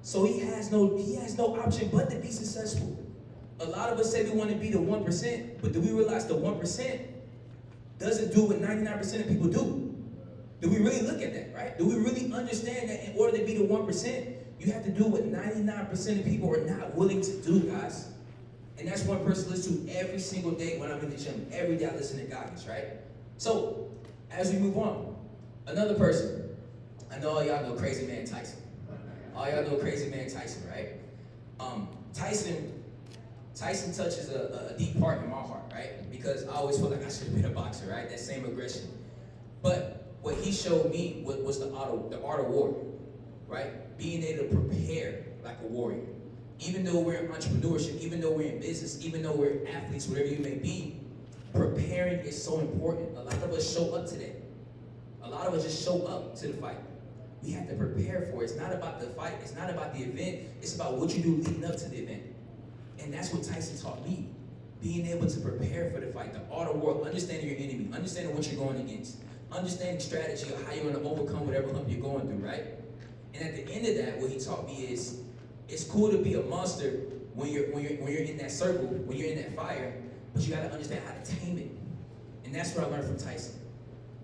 So he has no option but to be successful. A lot of us say we want to be the 1%, but do we realize the 1% doesn't do what 99% of people do? Do we really look at that, right? Do we really understand that in order to be the 1%, you have to do what 99% of people are not willing to do, guys? And that's one person I listen to every single day when I'm in the gym. Every day I listen to guys, right? So, as we move on, another person. I know all y'all know Crazy Man Tyson. All y'all know Crazy Man Tyson, right? Tyson touches a deep part in my heart, right? Because I always feel like I should have been a boxer, right? That same aggression. But what he showed me was the art of war, right? Being able to prepare like a warrior. Even though we're in entrepreneurship, even though we're in business, even though we're athletes, whatever you may be, preparing is so important. A lot of us show up today. A lot of us just show up to the fight. We have to prepare for it. It's not about the fight. It's not about the event. It's about what you do leading up to the event. And that's what Tyson taught me. Being able to prepare for the fight, the art of war, understanding your enemy, understanding what you're going against, understanding strategy of how you're going to overcome whatever hump you're going through, right? And at the end of that, what he taught me is, it's cool to be a monster when you're in that circle, when you're in that fire, but you got to understand how to tame it. And that's what I learned from Tyson.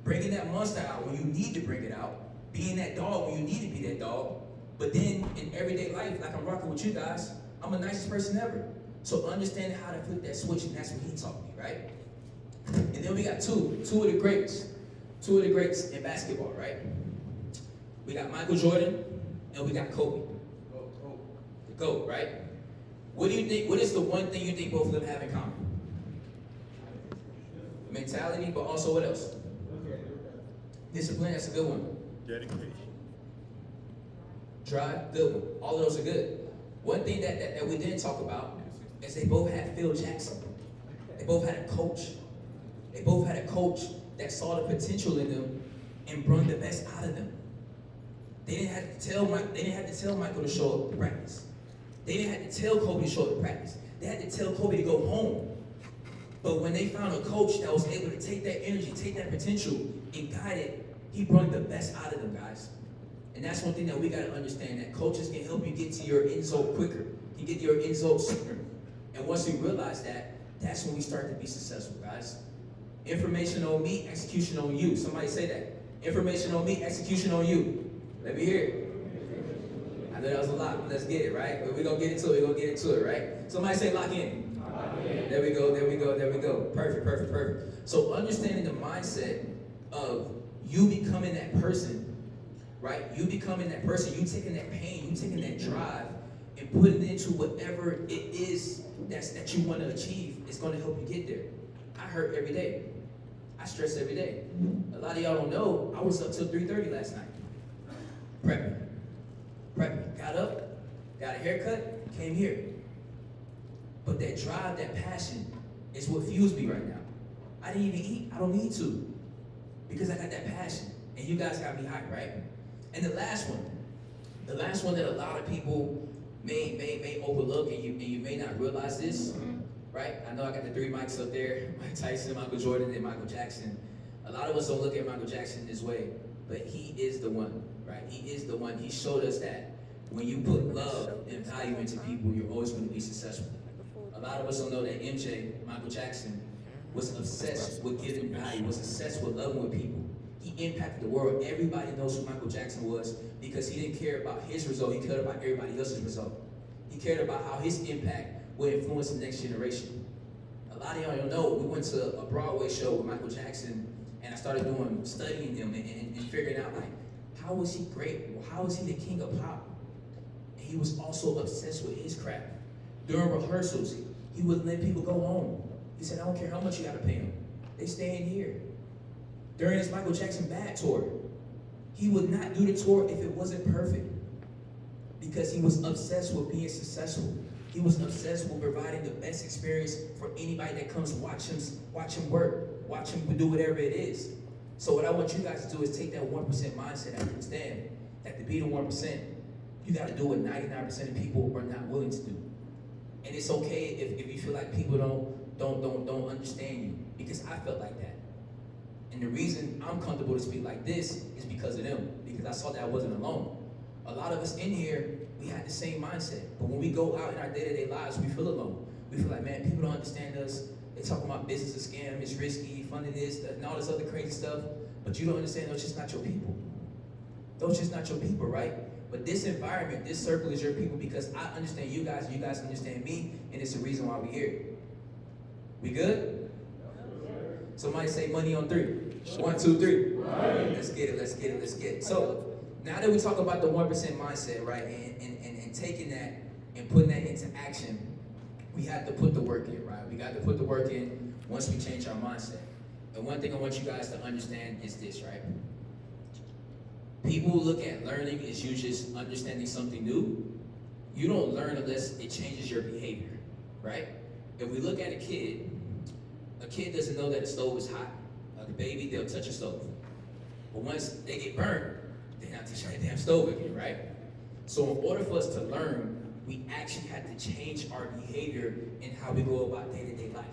Bringing that monster out when you need to bring it out, being that dog when you need to be that dog, but then in everyday life, like I'm rocking with you guys, I'm the nicest person ever. So understanding how to flip that switch, and that's what he taught me, right? And then we got two of the greats in basketball, right? We got Michael Jordan, and we got Kobe. The GOAT, right? What do you think, what is the one thing you think both of them have in common? Mentality, but also what else? Discipline, that's a good one. Dedication. Drive, good one. All of those are good. One thing that we didn't talk about is they both had Phil Jackson. They both had a coach. They both had a coach that saw the potential in them and brought the best out of them. They didn't have to tell Michael to show up to practice. They didn't have to tell Kobe to show up to practice. They had to tell Kobe to go home. But when they found a coach that was able to take that energy, take that potential, and guide it, he brought the best out of them, guys. And that's one thing that we got to understand, that coaches can help you get to your end result quicker, can get to your end result sooner. And once we realize that, that's when we start to be successful, guys. Information on me, execution on you. Somebody say that. Information on me, execution on you. Let me hear it. I know that was a lot, but let's get it, right? But we're going to get into it, right? Somebody say lock in. There we go. Perfect. So understanding the mindset of you becoming that person, right? You becoming that person, you taking that pain, you taking that drive, and putting it into whatever it is that you want to achieve, is going to help you get there. I hurt every day. I stress every day. A lot of y'all don't know, I was up till 3:30 last night. Prepping. Got up, got a haircut, came here. But that drive, that passion, is what fuels me right now. I didn't even eat. I don't need to. Because I got that passion. And you guys got me hyped, right? And the last one that a lot of people may overlook, and you may not realize this, right? I know I got the three mics up there, Mike Tyson, Michael Jordan, and Michael Jackson. A lot of us don't look at Michael Jackson this way, but he is the one, right? He is the one. He showed us that when you put love and value into people, you're always going to be successful. A lot of us don't know that MJ, Michael Jackson, was obsessed with giving value, was obsessed with loving with people. He impacted the world. Everybody knows who Michael Jackson was because he didn't care about his result, he cared about everybody else's result. He cared about how his impact would influence the next generation. A lot of y'all don't know, we went to a Broadway show with Michael Jackson, and I started studying him and figuring out, like, how was he great? How was he the king of pop? And he was also obsessed with his craft. During rehearsals, he wouldn't let people go home. He said, I don't care how much you gotta pay them. They stay in here. During his Michael Jackson Bad tour, he would not do the tour if it wasn't perfect, because he was obsessed with being successful. He was obsessed with providing the best experience for anybody that comes watch him work, watch him do whatever it is. So what I want you guys to do is take that 1% mindset and understand that to be the 1%, you gotta do what 99% of people are not willing to do. And it's okay if you feel like people don't understand you, because I felt like that. And the reason I'm comfortable to speak like this is because of them, because I saw that I wasn't alone. A lot of us in here, we had the same mindset. But when we go out in our day-to-day lives, we feel alone. We feel like, man, people don't understand us. They talk about business is a scam, it's risky, funding this, that, and all this other crazy stuff. But you don't understand those just not your people. Those just not your people, right? But this environment, this circle is your people because I understand you guys understand me, and it's the reason why we're here. We good? Somebody say money on three. 1, 2, 3. Let's get it. So now that we talk about the 1% mindset, right, and taking that and putting that into action, we have to put the work in, right? We got to put the work in once we change our mindset. And one thing I want you guys to understand is this, right? People look at learning as you just understanding something new. You don't learn unless it changes your behavior, right? If we look at a kid doesn't know that a stove is hot. Like a baby, they'll touch a stove. But once they get burned, they have to touch that damn stove again, right? So in order for us to learn, we actually have to change our behavior in how we go about day-to-day life.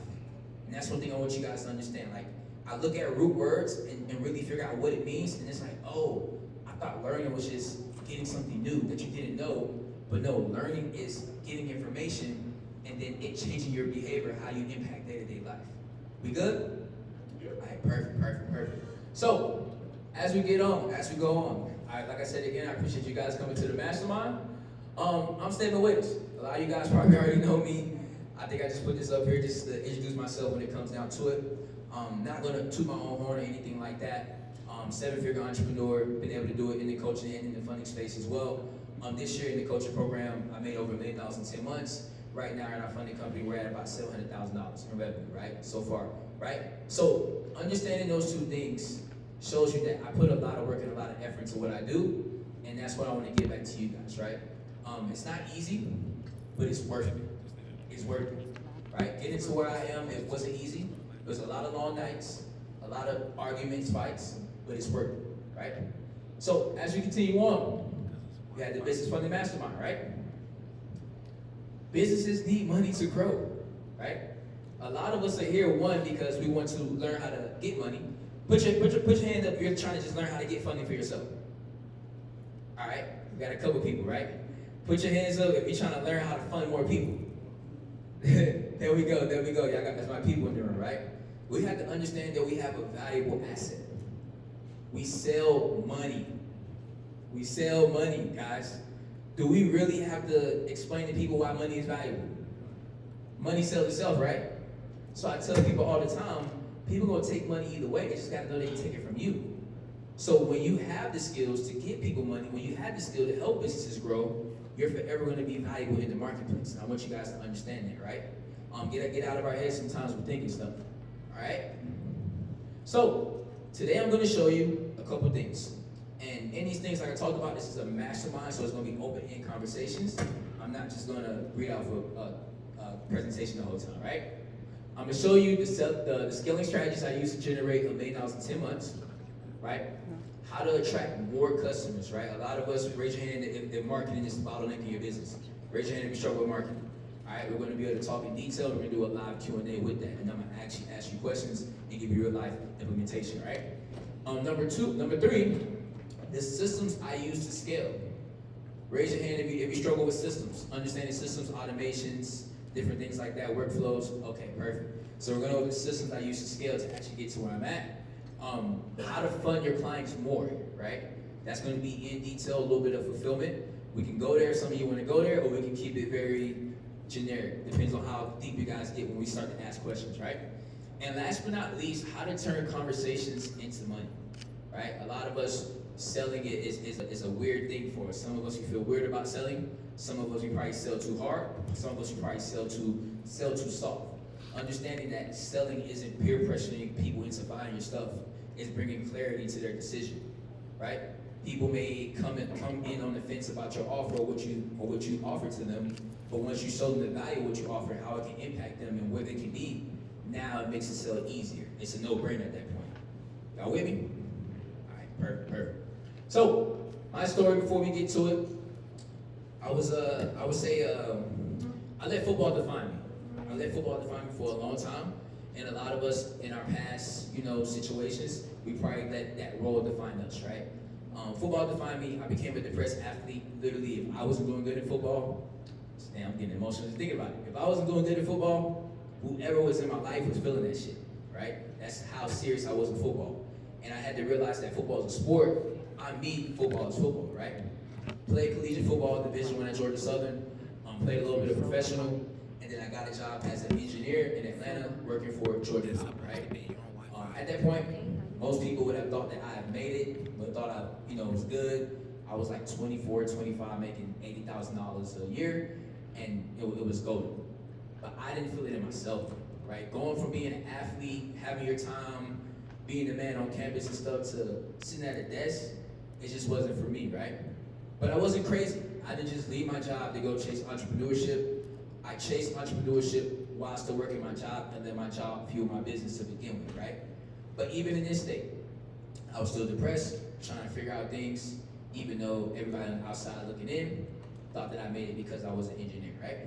And that's one thing I want you guys to understand. Like, I look at root words and really figure out what it means, and it's like, oh, I thought learning was just getting something new that you didn't know. But no, learning is getting information and then it changing your behavior, how you impact day-to-day life. We good? All right, perfect. So, as we go on, all right, like I said again, I appreciate you guys coming to the Mastermind. I'm Stephen Wiggins. A lot of you guys probably already know me. I think I just put this up here just to introduce myself when it comes down to it. Not gonna toot my own horn or anything like that. 7-figure entrepreneur, been able to do it in the coaching and in the funding space as well. This year in the coaching program, I made over $1 million in 10 months. Right now in our funding company, we're at about $700,000 in revenue, right? So far, right? So understanding those two things shows you that I put a lot of work and a lot of effort into what I do, and that's what I want to give back to you guys, right? It's not easy, but it's worth it. It's worth it, right? Getting to where I am, it wasn't easy. There was a lot of long nights, a lot of arguments, fights, but it's worth it, right? So as we continue on, we had the Business Funding Mastermind, right? Businesses need money to grow, right? A lot of us are here, one, because we want to learn how to get money. Put your hand up if you're trying to just learn how to get funding for yourself. All right? We got a couple people, right? Put your hands up if you're trying to learn how to fund more people. There we go. Y'all got, that's my people in the room, right? We have to understand that we have a valuable asset. We sell money. We sell money, guys. Do we really have to explain to people why money is valuable? Money sells itself, right? So I tell people all the time, people gonna take money either way. They just gotta know they can take it from you. So when you have the skills to get people money, when you have the skill to help businesses grow, you're forever gonna be valuable in the marketplace. And I want you guys to understand that, right? Get out of our heads sometimes with thinking stuff, all right? So today I'm gonna show you a couple things. And in these things, like I talked about, this is a mastermind, so it's going to be open-end conversations. I'm not just going to read out a presentation the whole time, right? I'm going to show you the scaling strategies I use to generate $1 million in 10 months, right? How to attract more customers, right? A lot of us, raise your hand if marketing is the bottleneck in your business. Raise your hand if you struggle with marketing. All right, we're going to be able to talk in detail. We're going to do a live Q&A with that, and I'm going to actually ask you questions and give you real-life implementation, right? Number three, the systems I use to scale. Raise your hand if you struggle with systems, understanding systems, automations, different things like that, workflows. Okay, perfect. So we're going to go over the systems I use to scale to actually get to where I'm at. How to fund your clients more, right? That's going to be in detail, a little bit of fulfillment. We can go there, some of you want to go there, or we can keep it very generic. Depends on how deep you guys get when we start to ask questions, right? And last but not least, how to turn conversations into money, right? A lot of us, selling it is a weird thing for us. Some of us, we feel weird about selling. Some of us, we probably sell too hard. Some of us, we probably sell too soft. Understanding that selling isn't peer pressuring people into buying your stuff. It's bringing clarity to their decision, right? People may come in on the fence about your offer or what you offer to them, but once you show them the value of what you offer, how it can impact them and where they can be, now it makes the sell easier. It's a no-brainer at that point. Y'all with me? All right, perfect. So, my story before we get to it, I let football define me. I let football define me for a long time, and a lot of us in our past, situations, we probably let that role define us, right? Football defined me. I became a depressed athlete. Literally, if I wasn't doing good in football, damn, I'm getting emotional just thinking about it. If I wasn't doing good in football, whoever was in my life was feeling that shit, right? That's how serious I was in football. And I had to realize that football is a sport. I mean, football is football, right? Played collegiate football, Division I at Georgia Southern. Played a little bit of professional, and then I got a job as an engineer in Atlanta working for Georgia Southern, right? At that point, most people would have thought that I had made it, but thought I, was good. I was like 24, 25, making $80,000 a year, and it was golden. But I didn't feel it in myself, right? Going from being an athlete, having your time, being the man on campus and stuff, to sitting at a desk, it just wasn't for me, right? But I wasn't crazy. I didn't just leave my job to go chase entrepreneurship. I chased entrepreneurship while still working my job, and then my job fueled my business to begin with, right? But even in this state, I was still depressed, trying to figure out things, even though everybody on the outside looking in thought that I made it because I was an engineer, right?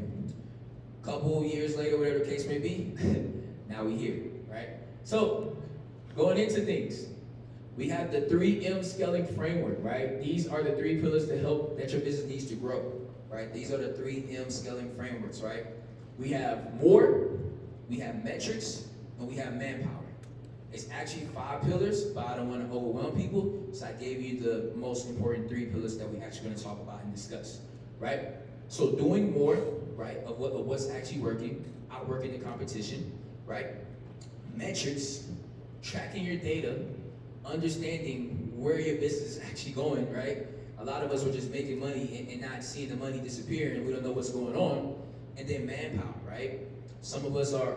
Couple years later, whatever the case may be, now we here, right? So, going into things, we have the 3M scaling framework, right? These are the 3 pillars to help that your business needs to grow, right? These are the 3M scaling frameworks, right? We have more, we have metrics, and we have manpower. It's actually 5 pillars, but I don't want to overwhelm people, so I gave you the most important 3 pillars that we're actually going to talk about and discuss, right? So doing more, right, of what's actually working, outworking the competition, right? Metrics, tracking your data, understanding where your business is actually going, right? A lot of us are just making money and not seeing the money disappear, and we don't know what's going on. And then manpower, right? Some of us are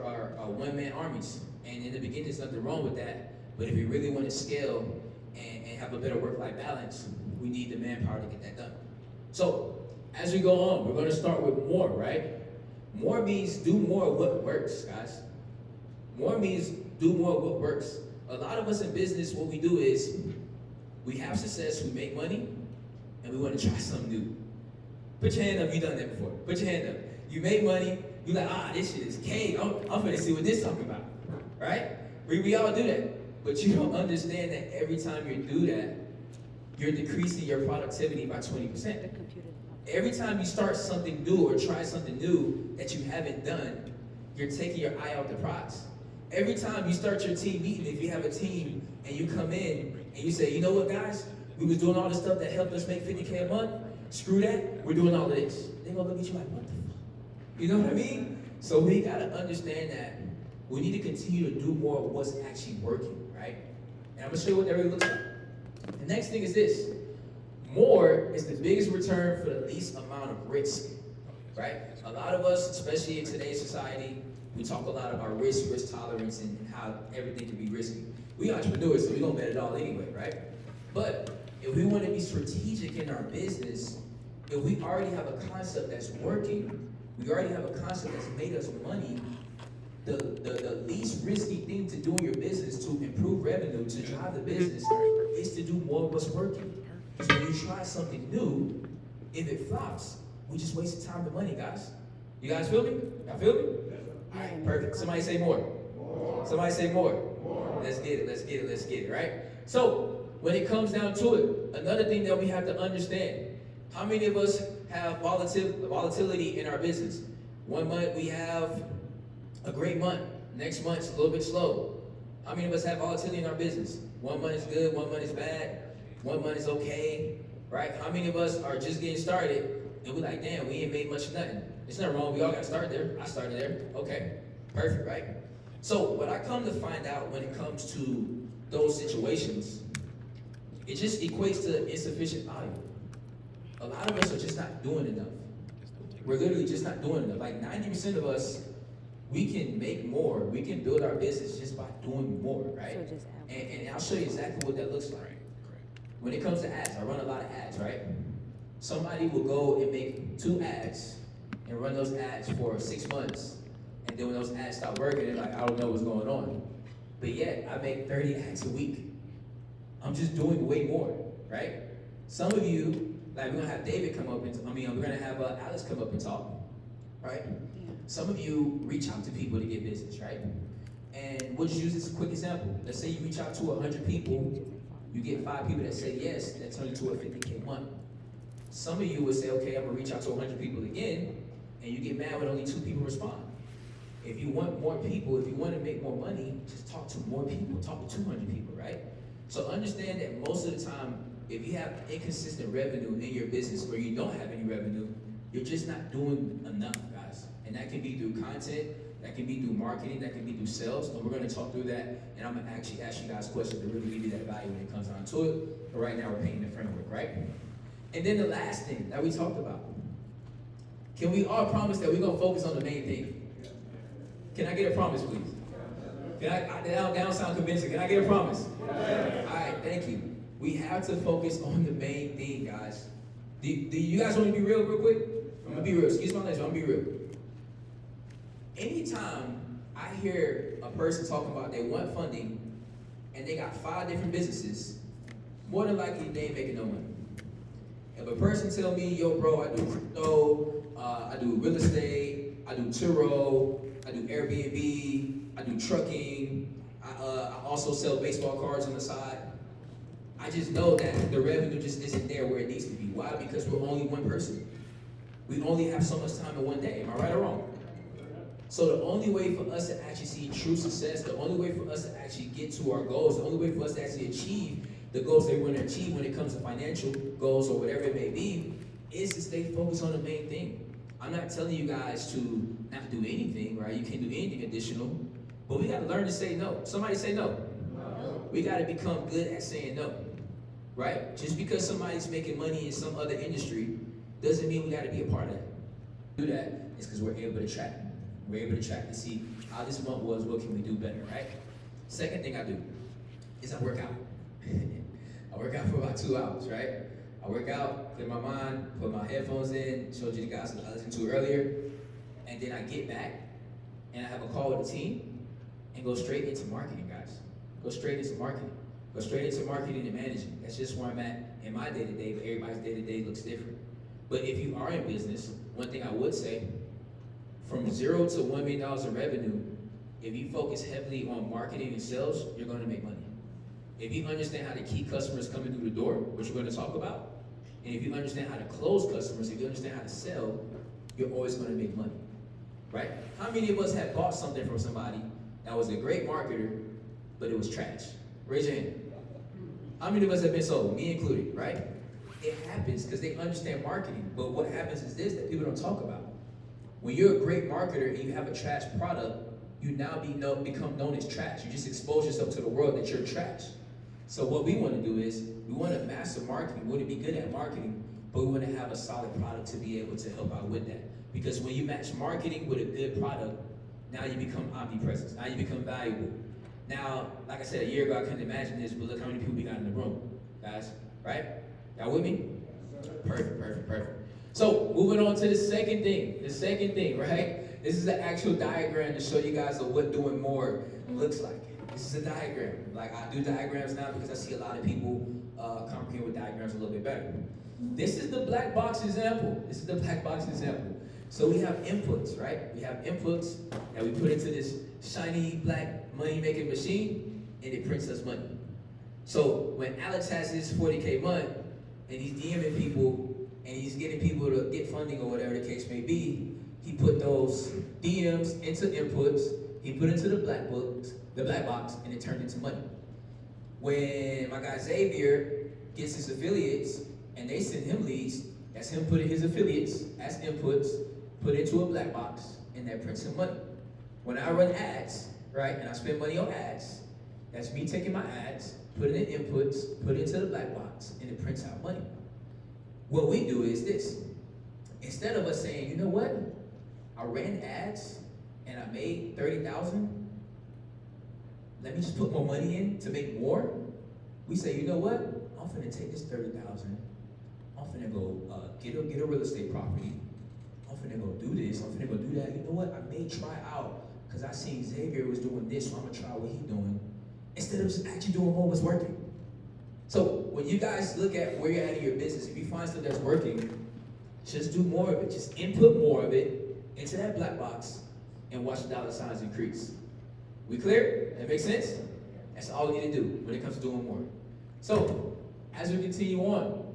one-man armies, and in the beginning, there's nothing wrong with that. But if we really want to scale and have a better work-life balance, we need the manpower to get that done. So as we go on, we're going to start with more, right? More means do more of what works, guys. More means do more of what works. A lot of us in business, what we do is we have success, we make money, and we want to try something new. Put your hand up if you've done that before. Put your hand up. You make money, you're like, this shit is cake. I'm gonna see what this talking about, right? We all do that. But you don't understand that every time you do that, you're decreasing your productivity by 20%. Every time you start something new or try something new that you haven't done, you're taking your eye off the prize. Every time you start your team meeting, if you have a team and you come in and you say, you know what, guys, we was doing all the stuff that helped us make 50K a month. Screw that, we're doing all of this. They're gonna look at you like, what the fuck? You know what I mean? So we gotta understand that we need to continue to do more of what's actually working, right? And I'm gonna show you what that really looks like. The next thing is this. More is the biggest return for the least amount of risk, right? A lot of us, especially in today's society, we talk a lot about risk tolerance, and how everything can be risky. We entrepreneurs, so we don't bet it all anyway, right? But if we want to be strategic in our business, if we already have a concept that's working, we already have a concept that's made us money, the least risky thing to do in your business to improve revenue, to drive the business, is to do more of what's working. So when you try something new, if it flops, we just wasted time and money, guys. You guys feel me? Y'all feel me? All right, perfect. Somebody say more. Somebody say more. Let's get it, let's get it, let's get it, right? So, when it comes down to it, another thing that we have to understand, how many of us have volatility in our business? One month we have a great month. Next month's a little bit slow. How many of us have volatility in our business? One month is good, one month is bad, one month is okay, right? How many of us are just getting started and we're like, damn, we ain't made much of nothing? There's nothing wrong, we all got to start there. I started there, okay, perfect, right? So what I come to find out when it comes to those situations, it just equates to insufficient value. A lot of us are just not doing enough. We're literally just not doing enough. Like 90% of us, we can make more. We can build our business just by doing more, right? And I'll show you exactly what that looks like. When it comes to ads, I run a lot of ads, right? Somebody will go and make 2 ads and run those ads for 6 months. And then when those ads stop working, they're like, I don't know what's going on. But yet, I make 30 ads a week. I'm just doing way more, right? Some of you, like we're gonna have David come up and, we're gonna have Alex come up and talk, right? Yeah. Some of you reach out to people to get business, right? And we'll just use this as a quick example. Let's say you reach out to 100 people, You get 5 people that say yes, that turns into a 50K month. Some of you would say, okay, I'm gonna reach out to 100 people again, and you get mad when only 2 people respond. If you want more people, if you want to make more money, just talk to more people, talk to 200 people, right? So understand that most of the time, if you have inconsistent revenue in your business or you don't have any revenue, you're just not doing enough, guys. And that can be through content, that can be through marketing, that can be through sales, and we're gonna talk through that, and I'm gonna actually ask you guys questions to really give you that value when it comes down to it. But right now, we're painting the framework, right? And then the last thing that we talked about, can we all promise that we're gonna focus on the main thing? Can I get a promise, please? Can I down sound convincing? Can I get a promise? All right, thank you. We have to focus on the main thing, guys. Do you guys want to be real quick? I'm gonna be real. Excuse my language, I'm gonna be real. Anytime I hear a person talking about they want funding and they got 5 different businesses, more than likely they ain't making no money. If a person tell me, yo bro, I do crypto, I do real estate, I do Turo, I do Airbnb, I do trucking, I also sell baseball cards on the side, I just know that the revenue just isn't there where it needs to be. Why? Because we're only one person. We only have so much time in one day. Am I right or wrong? So the only way for us to actually see true success, the only way for us to actually get to our goals, the only way for us to actually achieve the goals that we want to achieve when it comes to financial goals or whatever it may be, is to stay focused on the main thing. I'm not telling you guys to not do anything, right? You can't do anything additional, but we got to learn to say no. Somebody say no. No. We got to become good at saying no, right? Just because somebody's making money in some other industry doesn't mean we got to be a part of that. Do that is because we're able to track. We're able to track to see how this month was, what can we do better, right? Second thing I do is I work out. I work out for about 2 hours, right? I work out, clear my mind, put my headphones in, showed you the guys that I listened to earlier, and then I get back and I have a call with the team and go straight into marketing, guys. Go straight into marketing. Go straight into marketing and managing. That's just where I'm at in my day-to-day, but everybody's day-to-day looks different. But if you are in business, one thing I would say, from 0 to $1 million in revenue, if you focus heavily on marketing and sales, you're going to make money. If you understand how to keep customers coming through the door, which we're going to talk about, and if you understand how to close customers, if you understand how to sell, you're always going to make money, right? How many of us have bought something from somebody that was a great marketer, but it was trash? Raise your hand. How many of us have been sold? Me included, right? It happens because they understand marketing, but what happens is this that people don't talk about. When you're a great marketer and you have a trash product, you now become known as trash. You just expose yourself to the world that you're trash. So what we want to do is, we want to master marketing. We want to be good at marketing, but we want to have a solid product to be able to help out with that. Because when you match marketing with a good product, now you become omnipresent. Now you become valuable. Now, like I said, a year ago, I couldn't imagine this, but look how many people we got in the room, guys, right? Y'all with me? Perfect. So, moving on to the second thing, right? This is an actual diagram to show you guys what doing more looks like. This is a diagram. Like, I do diagrams now because I see a lot of people comprehend with diagrams a little bit better. This is the black box example. So we have inputs, right? We have inputs that we put into this shiny black money-making machine, and it prints us money. So when Alex has his 40K month, and he's DMing people, and he's getting people to get funding or whatever the case may be, he put those DMs into inputs, he put into the black box, and it turned into money. When my guy Xavier gets his affiliates, and they send him leads, that's him putting his affiliates as inputs, put into a black box, and that prints him money. When I run ads, right, and I spend money on ads, that's me taking my ads, putting in inputs, put it into the black box, and it prints out money. What we do is this. Instead of us saying, you know what, I ran ads and I made $30,000, let me just put more money in to make more, we say, you know what, I'm finna take this $30,000, I'm finna go get a real estate property, I'm finna go do this, I'm finna go do that. You know what, I may try out, because I seen Xavier was doing this, so I'm gonna try what he's doing, instead of just actually doing what was working. So when you guys look at where you're at in your business, if you find stuff that's working, just do more of it. Just input more of it into that black box and watch the dollar signs increase. We clear? That makes sense? That's all you need to do when it comes to doing more. So, as we continue on,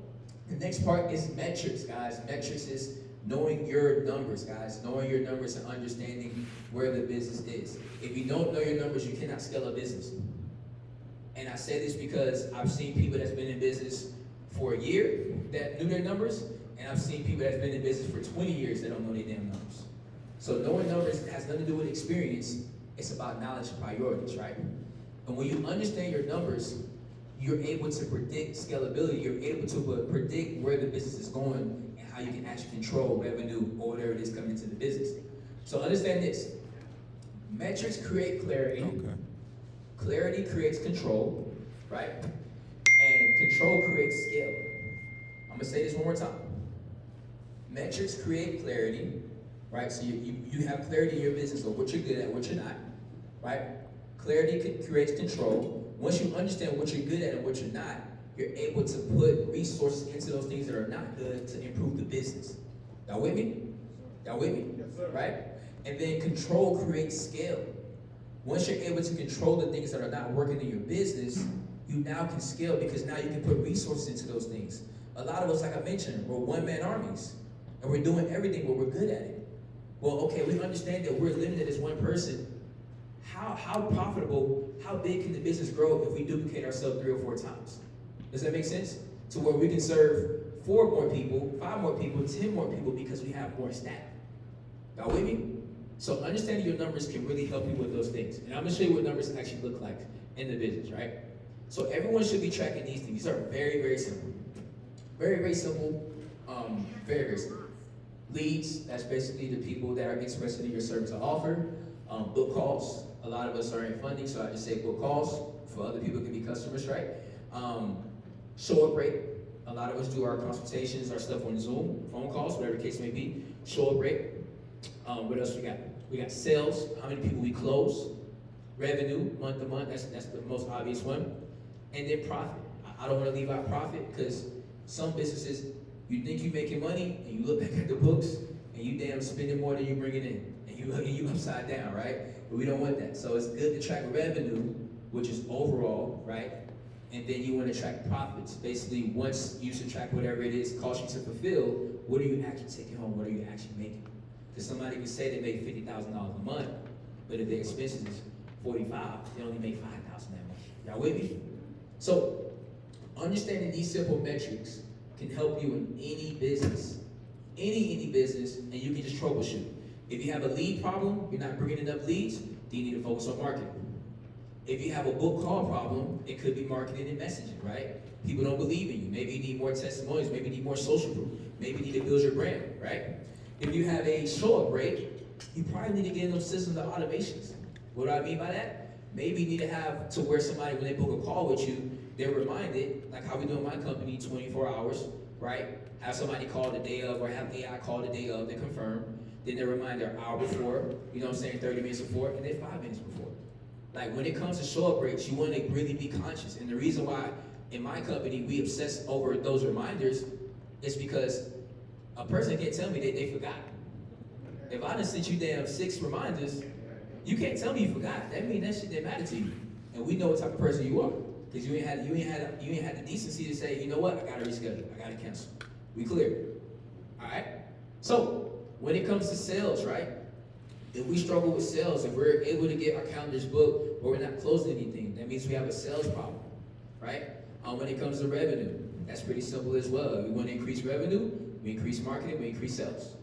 the next part is metrics, guys. Metrics is knowing your numbers, guys. Knowing your numbers and understanding where the business is. If you don't know your numbers, you cannot scale a business. And I say this because I've seen people that's been in business for a year that knew their numbers, and I've seen people that's been in business for 20 years that don't know their damn numbers. So knowing numbers has nothing to do with experience. It's about knowledge and priorities, right? And when you understand your numbers, you're able to predict scalability. You're able to predict where the business is going and how you can actually control revenue or whatever it is coming into the business. So understand this. Metrics create clarity. Okay. Clarity creates control, right? And control creates scale. I'm gonna say this one more time. Metrics create clarity, right? So you have clarity in your business of what you're good at, what you're not, right? Clarity creates control. Once you understand what you're good at and what you're not, you're able to put resources into those things that are not good to improve the business. Y'all with me? Y'all with me? Yes, sir. Right? And then control creates scale. Once you're able to control the things that are not working in your business, you now can scale because now you can put resources into those things. A lot of us, like I mentioned, we're one-man armies. And we're doing everything, but we're good at it. Well, okay, we understand that we're limited as one person. How profitable, how big can the business grow if we duplicate ourselves 3 or 4 times? Does that make sense? To where we can serve 4 more people, 5 more people, 10 more people because we have more staff. Y'all with me? So understanding your numbers can really help you with those things. And I'm gonna show you what numbers actually look like in the business, right? So everyone should be tracking these things. These are very, very simple. Very, very simple. Very, very simple. Leads, that's basically the people that are interested in your service or offer. Book calls. A lot of us are in funding, so I just say book calls. For other people, it can be customers, right? Show up rate. A lot of us do our consultations, our stuff on Zoom, phone calls, whatever the case may be. Show up rate. What else we got? We got sales, how many people we close. Revenue, month to month, that's the most obvious one. And then profit. I don't want to leave out profit because some businesses, you think you're making money and you look back at the books and you damn spending more than you bringing in. And you upside down, right? But we don't want that. So it's good to track revenue, which is overall, right? And then you want to track profits. Basically, once you subtract whatever it is cost you to fulfill, what are you actually taking home? What are you actually making? Because somebody can say they make $50,000 a month, but if their expenses is $45,000, they only make $5,000 that month. Y'all with me? So, understanding these simple metrics can help you in any business, any business, and you can just troubleshoot. If you have a lead problem, you're not bringing enough leads, then you need to focus on marketing. If you have a book call problem, it could be marketing and messaging, right? People don't believe in you. Maybe you need more testimonials. Maybe you need more social proof. Maybe you need to build your brand, right? If you have a show-up rate, you probably need to get in those systems of automations. What do I mean by that? Maybe you need to have to where somebody, when they book a call with you, they're reminded, like how we do in my company, 24 hours, right? Have somebody call the day of, or have AI call the day of, they confirm. Then they're reminded an hour before, you know what I'm saying, 30 minutes before, and then 5 minutes before. Like when it comes to show-up rates, you want to really be conscious. And the reason why in my company we obsess over those reminders is because a person can't tell me that they forgot. If I done sent you damn 6 reminders, you can't tell me you forgot. That means that shit didn't matter to you. And we know what type of person you are. Because you ain't had the decency to say, you know what, I gotta reschedule, I gotta cancel. We clear. Alright? So, when it comes to sales, right? If we struggle with sales, if we're able to get our calendars booked, but we're not closing anything, that means we have a sales problem, right? When it comes to revenue, that's pretty simple as well. If we want to increase revenue, we increase marketing, we increase sales.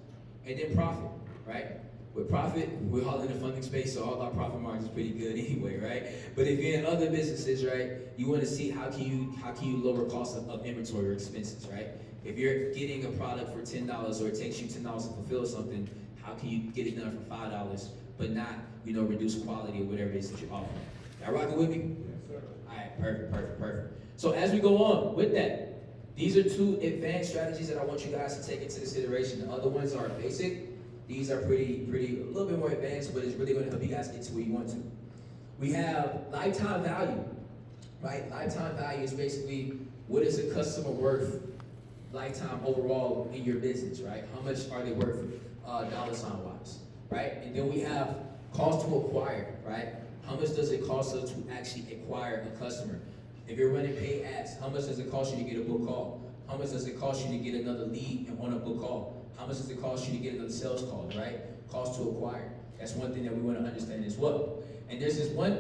And then profit, right? With profit, we're all in the funding space, so all our profit margin is pretty good anyway, right? But if you're in other businesses, right, you want to see how can you lower costs of inventory or expenses, right? If you're getting a product for $10 or it takes you $10 to fulfill something, how can you get it done for $5, but not, reduce quality or whatever it is that you're offering? Y'all rocking with me? Yes, sir. All right, perfect. So as we go on with that, these are 2 advanced strategies that I want you guys to take into consideration. The other ones are basic. These are pretty, a little bit more advanced, but it's really going to help you guys get to where you want to. We have lifetime value, right? Lifetime value is basically what is a customer worth lifetime overall in your business, right? How much are they worth dollar sign wise, right? And then we have cost to acquire, right? How much does it cost us to actually acquire a customer? If you're running paid ads, how much does it cost you to get a book call? How much does it cost you to get another lead on a book call? How much does it cost you to get another sales call, right? Cost to acquire. That's one thing that we want to understand as well. And there's this one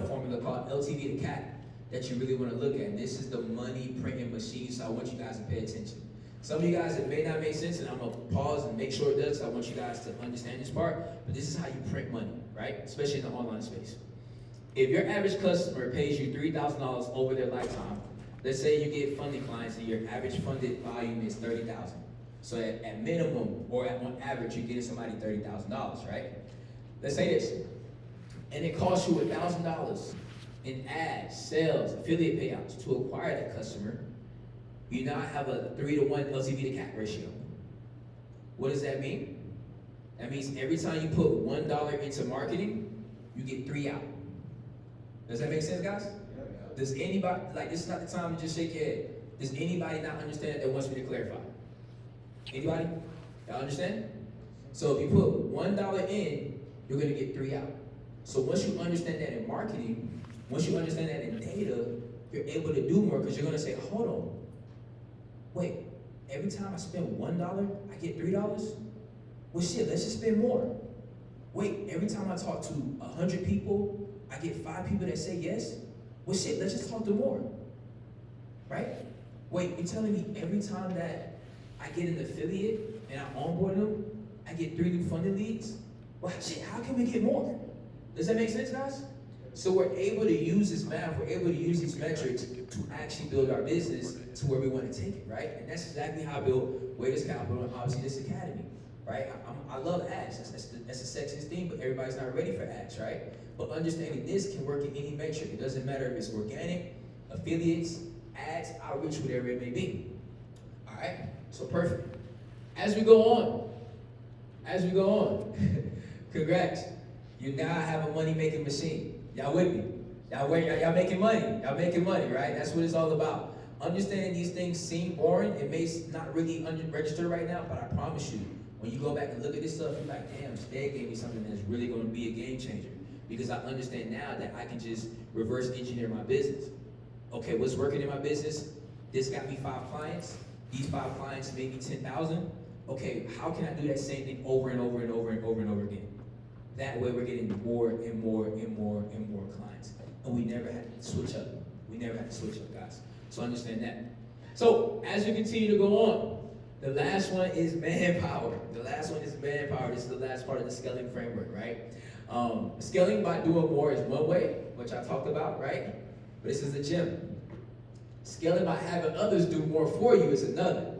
formula called LTV to CAC that you really want to look at. And this is the money printing machine, so I want you guys to pay attention. Some of you guys, it may not make sense, and I'm going to pause and make sure it does. I want you guys to understand this part, but this is how you print money, right? Especially in the online space. If your average customer pays you $3,000 over their lifetime, let's say you get funding clients and your average funded volume is $30,000. So at minimum, or on average, you're getting somebody $30,000, right? Let's say this, and it costs you $1,000 in ads, sales, affiliate payouts to acquire that customer. You now have a 3-to-1 LTV to CAC ratio. What does that mean? That means every time you put $1 into marketing, you get 3 out. Does that make sense, guys? Yeah. Does anybody, like, this is not the time to just shake your head. Does anybody not understand that wants me to clarify? Anybody? Y'all understand? So if you put $1 in, you're gonna get 3 out. So once you understand that in marketing, once you understand that in data, you're able to do more because you're gonna say, hold on, wait, every time I spend $1, I get $3? Well shit, let's just spend more. Wait, every time I talk to 100 people, I get 5 people that say yes? Well shit, let's just talk to more. Right? Wait, you're telling me every time that I get an affiliate and I onboard them, I get 3 new funded leads? Well shit, how can we get more? Does that make sense, guys? So we're able to use this math, we're able to use these metrics to actually build our business to where we want to take it, right? And that's exactly how I built Waiters Capital and obviously this academy, right? I love ads, that's the sexiest thing, but everybody's not ready for ads, right? But understanding this can work in any metric. It doesn't matter if it's organic, affiliates, ads, outreach, whatever it may be. All right, so perfect. As we go on, congrats. You now have a money-making machine. Y'all with me? Y'all making money. Y'all making money, right? That's what it's all about. Understanding these things seem boring. It may not really register right now, but I promise you, when you go back and look at this stuff, you're like, damn, Stead gave me something that's really going to be a game changer. Because I understand now that I can just reverse engineer my business. Okay, what's working in my business? This got me 5 clients. These 5 clients made me 10,000. Okay, how can I do that same thing over and over and over and over and over again? That way we're getting more and more and more and more clients. And we never had to switch up. We never had to switch up, guys. So understand that. So as we continue to go on, the last one is manpower. This is the last part of the scaling framework, right? Scaling by doing more is one way, which I talked about, right? But this is the gym. Scaling by having others do more for you is another.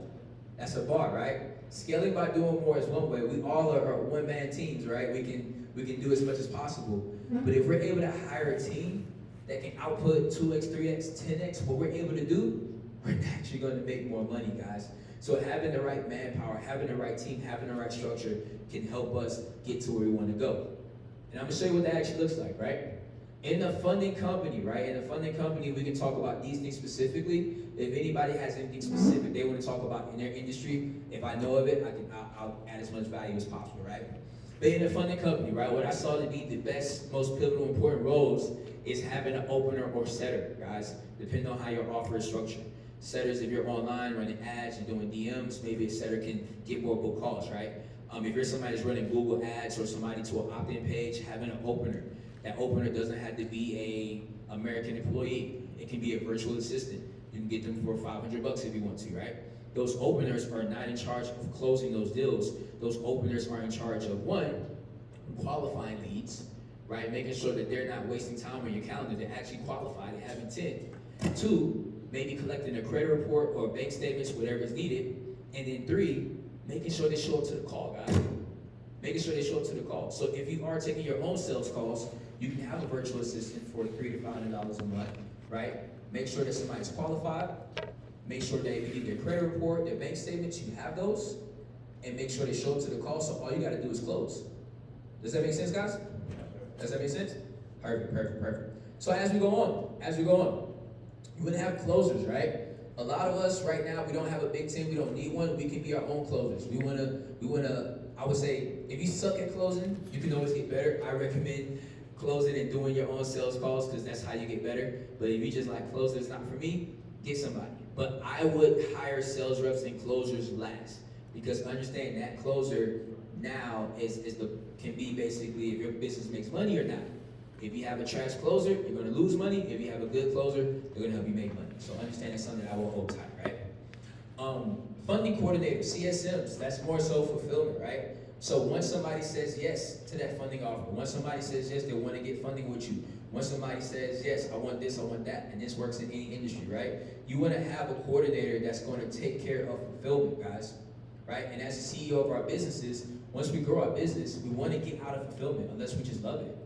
That's a bar, right? Scaling by doing more is one way. We all are one-man teams, right? We can do as much as possible. But if we're able to hire a team that can output 2x, 3x, 10x, what we're able to do, we're actually going to make more money, guys. So having the right manpower, having the right team, having the right structure can help us get to where we want to go. And I'm going to show you what that actually looks like, right? In the funding company, right? In the funding company, we can talk about these things specifically. If anybody has anything specific they want to talk about in their industry, if I know of it, I'll add as much value as possible, right? But in the funding company, right, what I saw to be the best, most pivotal, important roles is having an opener or setter, guys, depending on how your offer is structured. Setters, if you're online, running ads, you're doing DMs, maybe a setter can get more book calls, right? If you're somebody that's running Google ads or somebody to an opt-in page, having an opener. That opener doesn't have to be a American employee. It can be a virtual assistant. You can get them for $500 if you want to, right? Those openers are not in charge of closing those deals. Those openers are in charge of, one, qualifying leads, right? Making sure that they're not wasting time on your calendar. They're actually qualified, they have intent. 2, maybe collecting a credit report or bank statements, whatever is needed. And then 3, making sure they show up to the call, guys. Making sure they show up to the call. So if you are taking your own sales calls, you can have a virtual assistant for $300 to $500 a month, right? Make sure that somebody's qualified. Make sure they need their credit report, their bank statements, you have those. And make sure they show up to the call, so all you gotta do is close. Does that make sense, guys? Does that make sense? Perfect. So as we go on, you wanna have closers, right? A lot of us right now, we don't have a big team, we don't need one, we can be our own closers. We wanna, I would say, if you suck at closing, you can always get better. I recommend closing and doing your own sales calls because that's how you get better. But if you just like closing, it's not for me, get somebody. But I would hire sales reps and closers last because understand that closer now is the can be basically if your business makes money or not. If you have a trash closer, you're going to lose money. If you have a good closer, they're going to help you make money. So understand that's something that I will hold tight, right? Funding coordinator, CSMs, that's more so fulfillment, right? So once somebody says yes to that funding offer, once somebody says yes, they want to get funding with you. Once somebody says yes, I want this, I want that, and this works in any industry, right? You want to have a coordinator that's going to take care of fulfillment, guys, right? And as the CEO of our businesses, once we grow our business, we want to get out of fulfillment unless we just love it.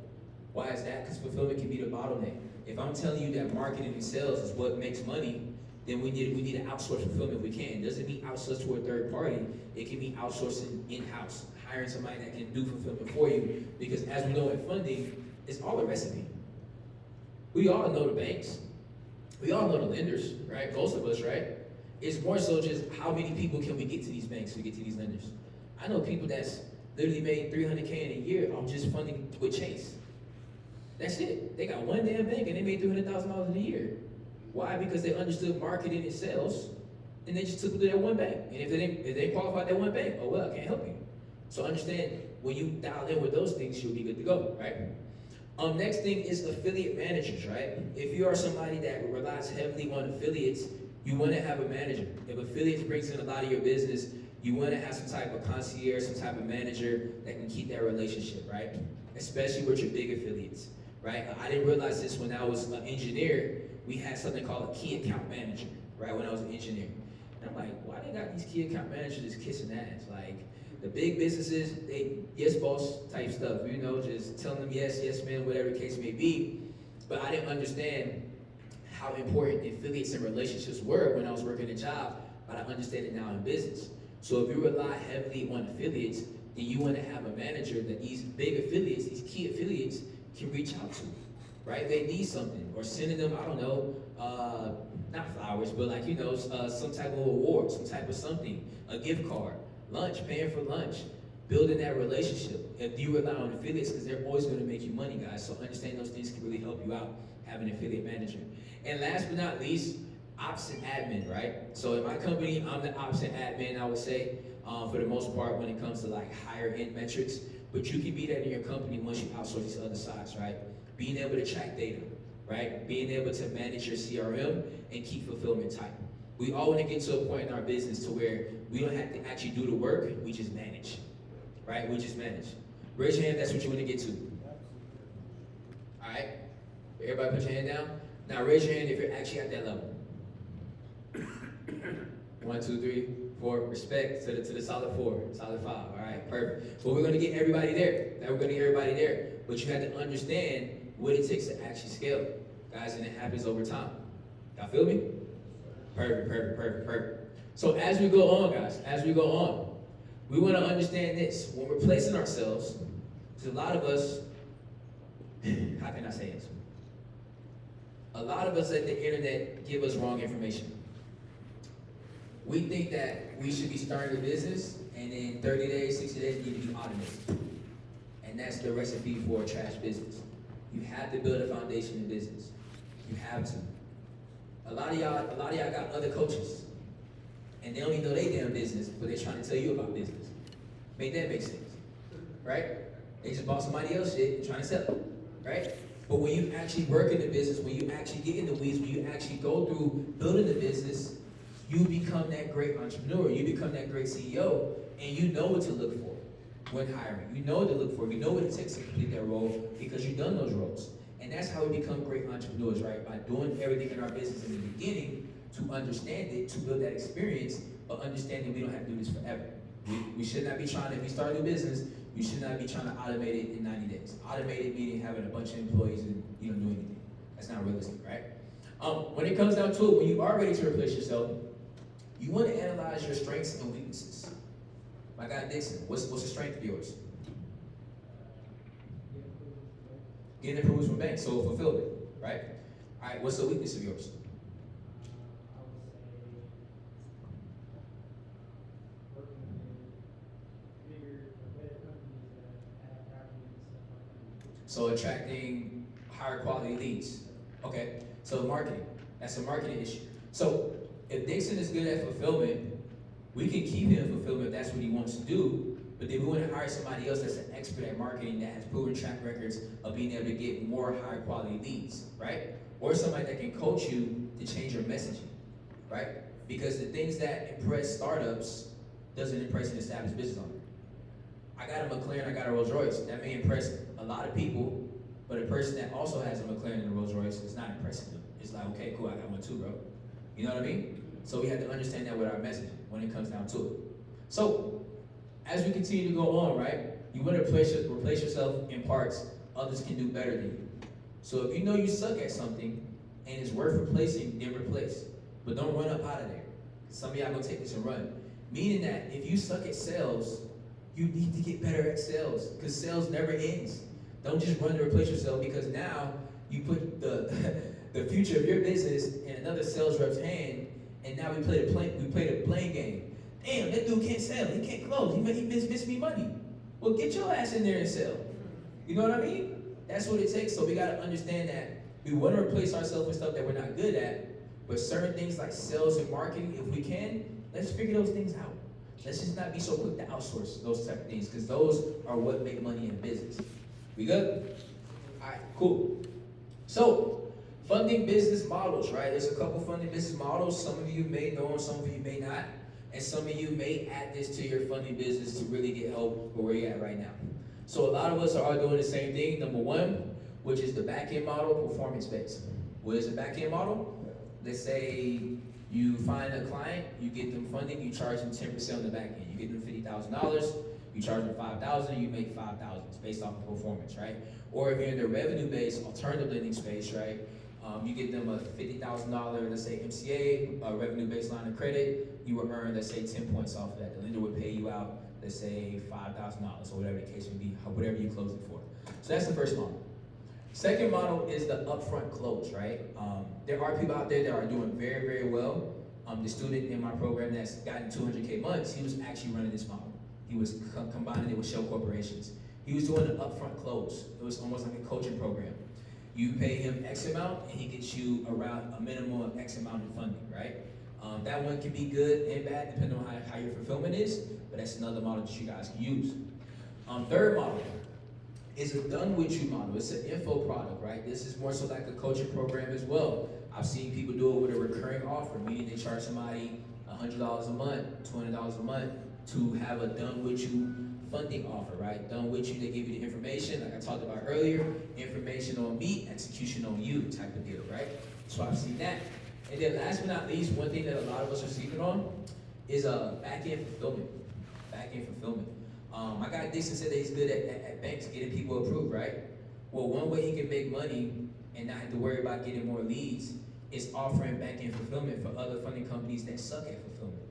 Why is that? Because fulfillment can be the bottleneck. If I'm telling you that marketing and sales is what makes money, then we need to outsource fulfillment if we can. It doesn't mean outsource to a third party. It can be outsourcing in-house, hiring somebody that can do fulfillment for you. Because as we know in funding, it's all a recipe. We all know the banks. We all know the lenders, right? Most of us, right? It's more so just how many people can we get to these banks to get to these lenders. I know people that's literally made $300K in a year on just funding with Chase. That's it. They got one damn bank and they made $300,000 in a year. Why? Because they understood marketing and sales, and they just took it to that one bank. And if they qualified that one bank, oh well, I can't help you. So understand, when you dial in with those things, you'll be good to go, right? Next thing is affiliate managers, right? If you are somebody that relies heavily on affiliates, you want to have a manager. If affiliates brings in a lot of your business, you want to have some type of concierge, some type of manager that can keep that relationship, right? Especially with your big affiliates, right? I didn't realize this when I was an engineer. We had something called a key account manager, right, when I was an engineer. And I'm like, why they got these key account managers just kissing ass? Like, the big businesses, they yes boss type stuff, you know, just telling them yes, yes man, whatever the case may be. But I didn't understand how important affiliates and relationships were when I was working a job, but I understand it now in business. So if you rely heavily on affiliates, then you want to have a manager that these big affiliates, these key affiliates, can reach out to. Right? They need something, or sending them, I don't know, not flowers, but like, you know, some type of award, some type of something, a gift card, lunch, paying for lunch, building that relationship. If you rely on affiliates, because they're always going to make you money, guys, so understand those things can really help you out, having an affiliate manager. And last but not least, ops and admin, right? So in my company, I'm the ops and admin, I would say, for the most part when it comes to like higher end metrics, but you can be that in your company once you outsource these other sides, right? Being able to track data, right? Being able to manage your CRM and keep fulfillment tight. We all want to get to a point in our business to where we don't have to actually do the work, we just manage, right? We just manage. Raise your hand, that's what you want to get to. All right? Everybody put your hand down. Now raise your hand if you're actually at that level. 1, 2, 3, 4. Respect to the solid 4, solid 5. All right, perfect. But we're going to get everybody there. Now we're going to get everybody there. But you have to understand what it takes to actually scale, guys, and it happens over time. Y'all feel me? Perfect, perfect, perfect, perfect. So as we go on, guys, as we go on, we want to understand this. When we're placing ourselves, because a lot of us, how can I say this? A lot of us at the internet give us wrong information. We think that we should be starting a business, and in 30 days, 60 days, you need to be automated. And that's the recipe for a trash business. You have to build a foundation in business. You have to. A lot of y'all got other coaches, and they only know they damn business, but they're trying to tell you about business. Make that make sense, right? They just bought somebody else's shit and trying to sell it, right? But when you actually work in the business, when you actually get in the weeds, when you actually go through building the business, you become that great entrepreneur. You become that great CEO, and you know what to look for when hiring. You know what to look for. You know what it takes to complete that role because you've done those roles. And that's how we become great entrepreneurs, right? By doing everything in our business in the beginning to understand it, to build that experience, but understanding we don't have to do this forever. We should not be trying to, if you start a new business, you should not be trying to automate it in 90 days. Automate it meaning having a bunch of employees and you don't do anything. That's not realistic, right? When it comes down to it, when you are ready to replace yourself, you want to analyze your strengths and weaknesses. My guy Dixon, what's the strength of yours? Getting approvals from banks, so fulfillment, right? All right, what's the weakness of yours? I would say working with bigger, better companies that have value and stuff like that. So attracting higher quality leads. Okay, so marketing, that's a marketing issue. So if Dixon is good at fulfillment, we can keep him in fulfillment if that's what he wants to do, but then we want to hire somebody else that's an expert at marketing that has proven track records of being able to get more higher quality leads, right? Or somebody that can coach you to change your messaging, right? Because the things that impress startups doesn't impress an established business owner. I got a McLaren, I got a Rolls Royce. That may impress a lot of people, but a person that also has a McLaren and a Rolls Royce is not impressing them. It's like, okay, cool, I got one too, bro. You know what I mean? So we have to understand that with our messaging when it comes down to it. So as we continue to go on, right, you want to replace yourself in parts others can do better than you. So if you know you suck at something and it's worth replacing, then replace. But don't run up out of there. Some of y'all gonna take this and run. Meaning that if you suck at sales, you need to get better at sales because sales never ends. Don't just run to replace yourself because now you put the the future of your business in another sales rep's hand, and now we played a blame game. Damn, that dude can't sell. He can't close. He missed me money. Well, get your ass in there and sell. You know what I mean? That's what it takes. So we gotta understand that we want to replace ourselves with stuff that we're not good at, but certain things like sales and marketing, if we can, let's figure those things out. Let's just not be so quick to outsource those type of things because those are what make money in business. We good? All right, cool. So, funding business models, right? There's a couple funding business models. Some of you may know them, some of you may not. And some of you may add this to your funding business to really get help where you're at right now. So a lot of us are all doing the same thing. Number one, which is the back-end model, performance-based. What is a back-end model? Let's say you find a client, you get them funding, you charge them 10% on the back end. You get them $50,000, you charge them $5,000, you make $5,000. It's based off of performance, right? Or if you're in the revenue-based alternative lending space, right? You get them a $50,000, let's say MCA, a revenue-based line of credit, you will earn, let's say, 10 points off of that. The lender would pay you out, let's say, $5,000 or whatever the case may be, whatever you close it for. So that's the first model. Second model is the upfront close, right? There are people out there that are doing very, very well. The student in my program that's gotten 200K months, he was actually running this model. He was combining it with shell corporations. He was doing an upfront close. It was almost like a coaching program. You pay him X amount, and he gets you around a minimum of X amount in funding, right? That one can be good and bad depending on how your fulfillment is, but that's another model that you guys can use. Third model is a done with you model. It's an info product, right? This is more so like a coaching program as well. I've seen people do it with a recurring offer, meaning they charge somebody $100 a month, $20 a month to have a done with you funding offer, right? Done with you, they give you the information, like I talked about earlier, information on me, execution on you type of deal, right? So I've seen that. And then last but not least, one thing that a lot of us are sleeping on is back-end fulfillment. Back-end fulfillment. My guy Dixon said that he's good at banks getting people approved, right? Well, one way he can make money and not have to worry about getting more leads is offering back-end fulfillment for other funding companies that suck at fulfillment,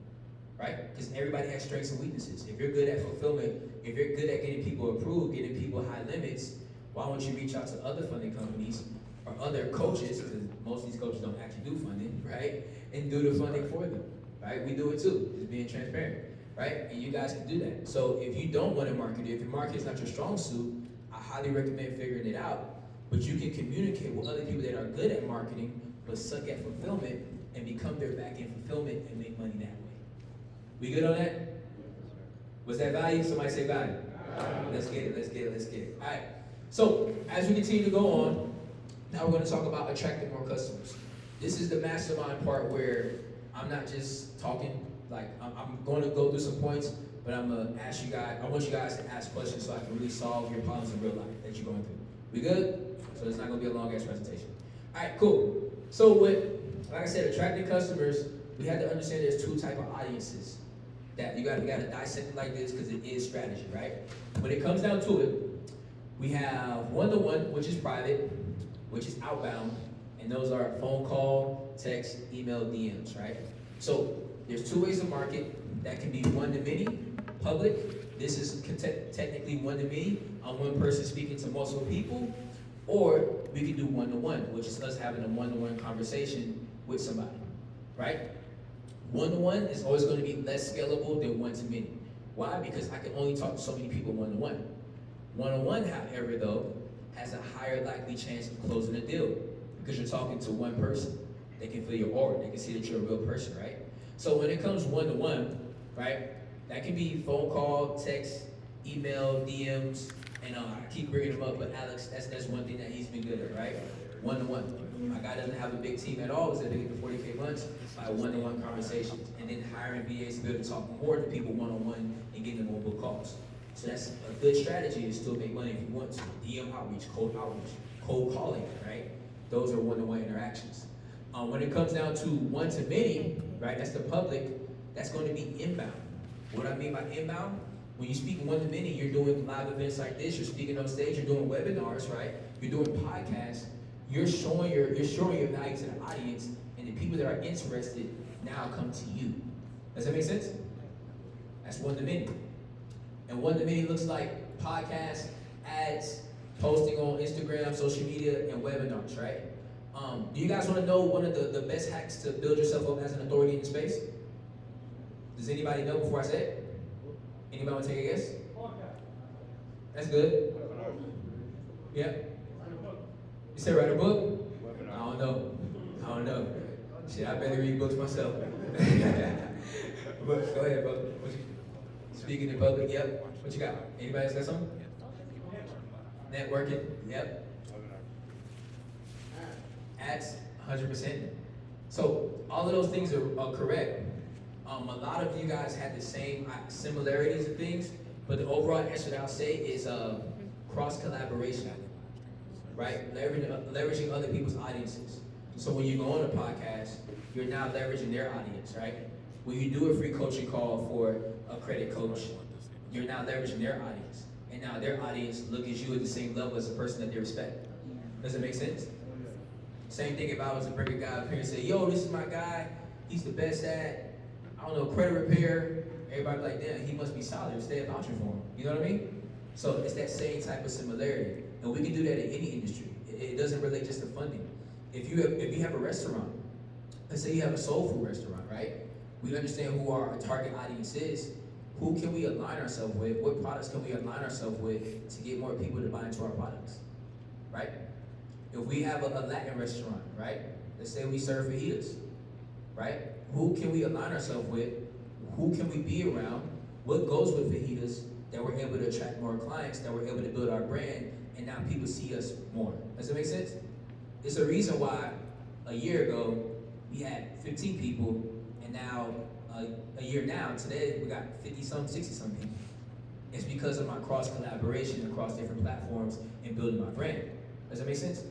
right? Because everybody has strengths and weaknesses. If you're good at fulfillment, if you're good at getting people approved, getting people high limits, why don't you reach out to other funding companies or other coaches, because most of these coaches don't actually do funding, right? And do the funding for them, right? We do it too, just being transparent, right? And you guys can do that. So if you don't want to market it, if your market is not your strong suit, I highly recommend figuring it out. But you can communicate with other people that are good at marketing, but suck at fulfillment, and become their back-end fulfillment and make money that way. We good on that? Was that value? Somebody say value. Let's get it. All right. So as we continue to go on, now we're going to talk about attracting more customers. This is the mastermind part where I'm not just talking, like I'm going to go through some points, but I'm going to ask you guys, I want you guys to ask questions so I can really solve your problems in real life that you're going through. We good? So it's not going to be a long ass presentation. All right, cool. So like I said, attracting customers, we have to understand there's two type of audiences that you got to dissect it like this because it is strategy, right? When it comes down to it, we have one-to-one, which is private, which is outbound, and those are phone call, text, email, DMs, right? So there's two ways to market. That can be one-to-many, public. This is technically one-to-many. I'm one person speaking to multiple people. Or we can do one-to-one, which is us having a one-to-one conversation with somebody, right? One-to-one is always going to be less scalable than one-to-many. Why? Because I can only talk to so many people one-to-one. One-on-one, however, though, has a higher likely chance of closing a deal because you're talking to one person. They can feel your aura. They can see that you're a real person, right? So when it comes one-to-one, right, that can be phone call, text, email, DMs, and I keep bringing them up, but Alex, that's one thing that he's been good at, right? One-to-one. My guy doesn't have a big team at all. He's able to get to 40K months by one-to-one conversations, and then hiring VAs to be able to talk more to people one-on-one and getting them on book calls. So that's a good strategy to still make money if you want to. DM outreach, cold calling, right? Those are one-to-one interactions. When it comes down to one-to-many, right, that's the public, that's going to be inbound. What I mean by inbound, when you speak one-to-many, you're doing live events like this, you're speaking on stage, you're doing webinars, right? You're doing podcasts, you're showing your value to the audience, and the people that are interested now come to you. Does that make sense? That's one-to-many. And one-to-many looks like podcasts, ads, posting on Instagram, social media, and webinars, right? Do you guys want to know one of the best hacks to build yourself up as an authority in the space? Does anybody know before I say it? Anybody want to take a guess? That's good. Yeah. You said write a book? I don't know. Shit, I better read books myself. But go ahead, bro. Speaking in public, yep. What you got? Anybody else got something? Networking, yep. Ads, 100%. So all of those things are correct. A lot of you guys had the same similarities of things, but the overall answer that I'll say is cross collaboration, right? Leveraging other people's audiences. So when you go on a podcast, you're now leveraging their audience, right? When you do a free coaching call for a credit coach, you're now leveraging their audience. And now their audience look at you at the same level as a person that they respect. Does that make sense? Same thing if I was to bring a guy up here and say, yo, this is my guy, he's the best at, I don't know, credit repair. Everybody be like, damn, he must be solid, stay a voucher for him. You know what I mean? So it's that same type of similarity. And we can do that in any industry. It doesn't relate just to funding. If you have a restaurant, let's say you have a soul food restaurant, right? We understand who our target audience is. Who can we align ourselves with? What products can we align ourselves with to get more people to buy into our products, right? If we have a Latin restaurant, right? Let's say we serve fajitas, right? Who can we align ourselves with? Who can we be around? What goes with fajitas that we're able to attract more clients, that we're able to build our brand, and now people see us more. Does that make sense? It's a reason why a year ago we had 15 people, and now a year now, today we got 50-some, 60-some people. It's because of my cross collaboration across different platforms and building my brand. Does that make sense?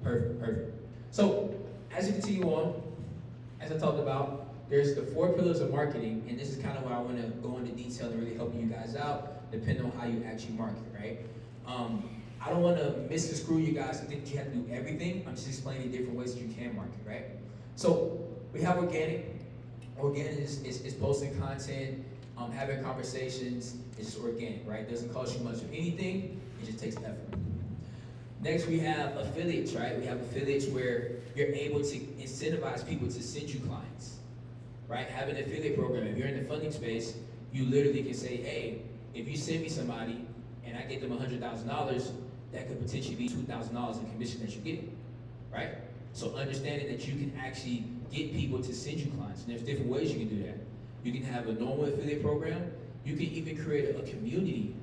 Perfect. So, as you continue on, as I talked about, there's the 4 pillars of marketing, and this is kind of where I want to go into detail and really help you guys out, depending on how you actually market, right? I don't want to misconstrue you guys to think that you have to do everything. I'm just explaining different ways that you can market, right? So, we have organic. Organic is posting content, having conversations. It's just organic, right? It doesn't cost you much of anything. It just takes effort. Next, we have affiliates, right? We have affiliates where you're able to incentivize people to send you clients, right? Have an affiliate program. If you're in the funding space, you literally can say, hey, if you send me somebody and I get them $100,000, that could potentially be $2,000 in commission that you get, right? So understanding that you can actually get people to send you clients, and there's different ways you can do that. You can have a normal affiliate program. You can even create a community,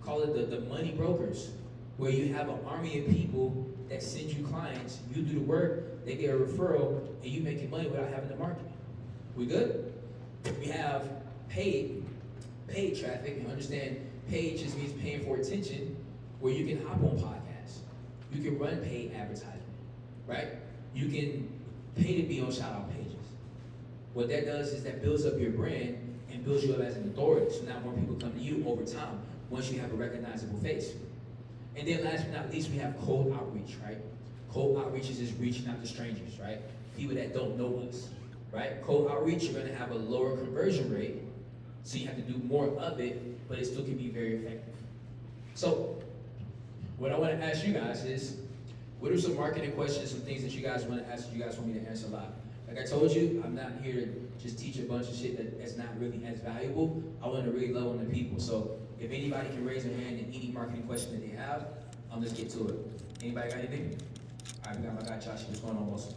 call it the money brokers, where you have an army of people that send you clients, you do the work, they get a referral, and you making money without having to market. We good? We have paid traffic. You understand paid just means paying for attention, where you can hop on podcasts. You can run paid advertisement, right? You can pay to be on shout out pages. What that does is that builds up your brand and builds you up as an authority. So now more people come to you over time once you have a recognizable face. And then last but not least, we have cold outreach, right? Cold outreach is just reaching out to strangers, right? People that don't know us, right? Cold outreach, you're gonna have a lower conversion rate, so you have to do more of it, but it still can be very effective. So, what I wanna ask you guys is, what are some marketing questions, some things that you guys wanna ask, you guys want me to answer live? Like I told you, I'm not here to just teach a bunch of shit that's not really as valuable. I want to really love on the people. So if anybody can raise their hand in any marketing question that they have, Let's get to it. Anybody got anything? All right, we got my guy Josh. What's going on, boss?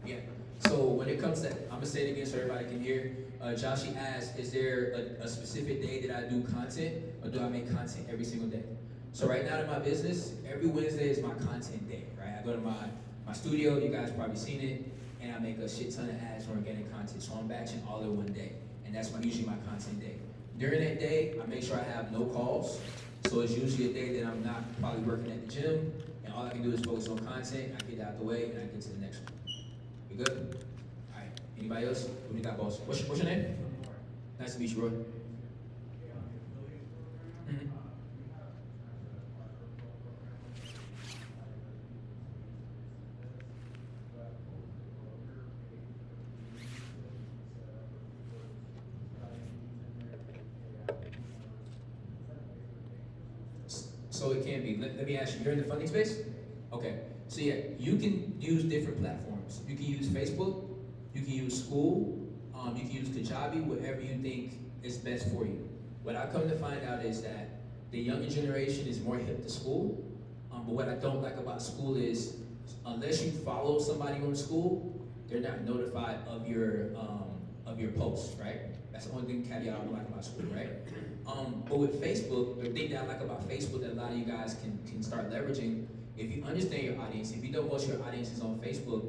Yeah. So when it comes to, I'm gonna say it again so everybody can hear. Joshi asked, is there a specific day that I do content, or do I make content every single day? So right now in my business, every Wednesday is my content day, right? I go to my studio, you guys probably seen it, and I make a shit ton of ads for organic content. So I'm batching all in one day, and that's usually my content day. During that day, I make sure I have no calls. So it's usually a day that I'm not probably working at the gym, and all I can do is focus on content. I get it out the way, and I get to the next one. We good? All right. Anybody else? What do you got, boss? What's your name? Nice to meet you, Roy. Mm-hmm. So it can be. Let me ask you, you're in the funding space? Okay. So yeah, you can use different platforms. You can use Facebook, you can use school, you can use Kajabi, whatever you think is best for you. What I come to find out is that the younger generation is more hip to school, but what I don't like about school is unless you follow somebody on school, they're not notified of your posts, right? That's the only thing caveat I don't like about school, right? But with Facebook, the thing that I like about Facebook that a lot of you guys can start leveraging, if you understand your audience, if you know most of your audience is on Facebook,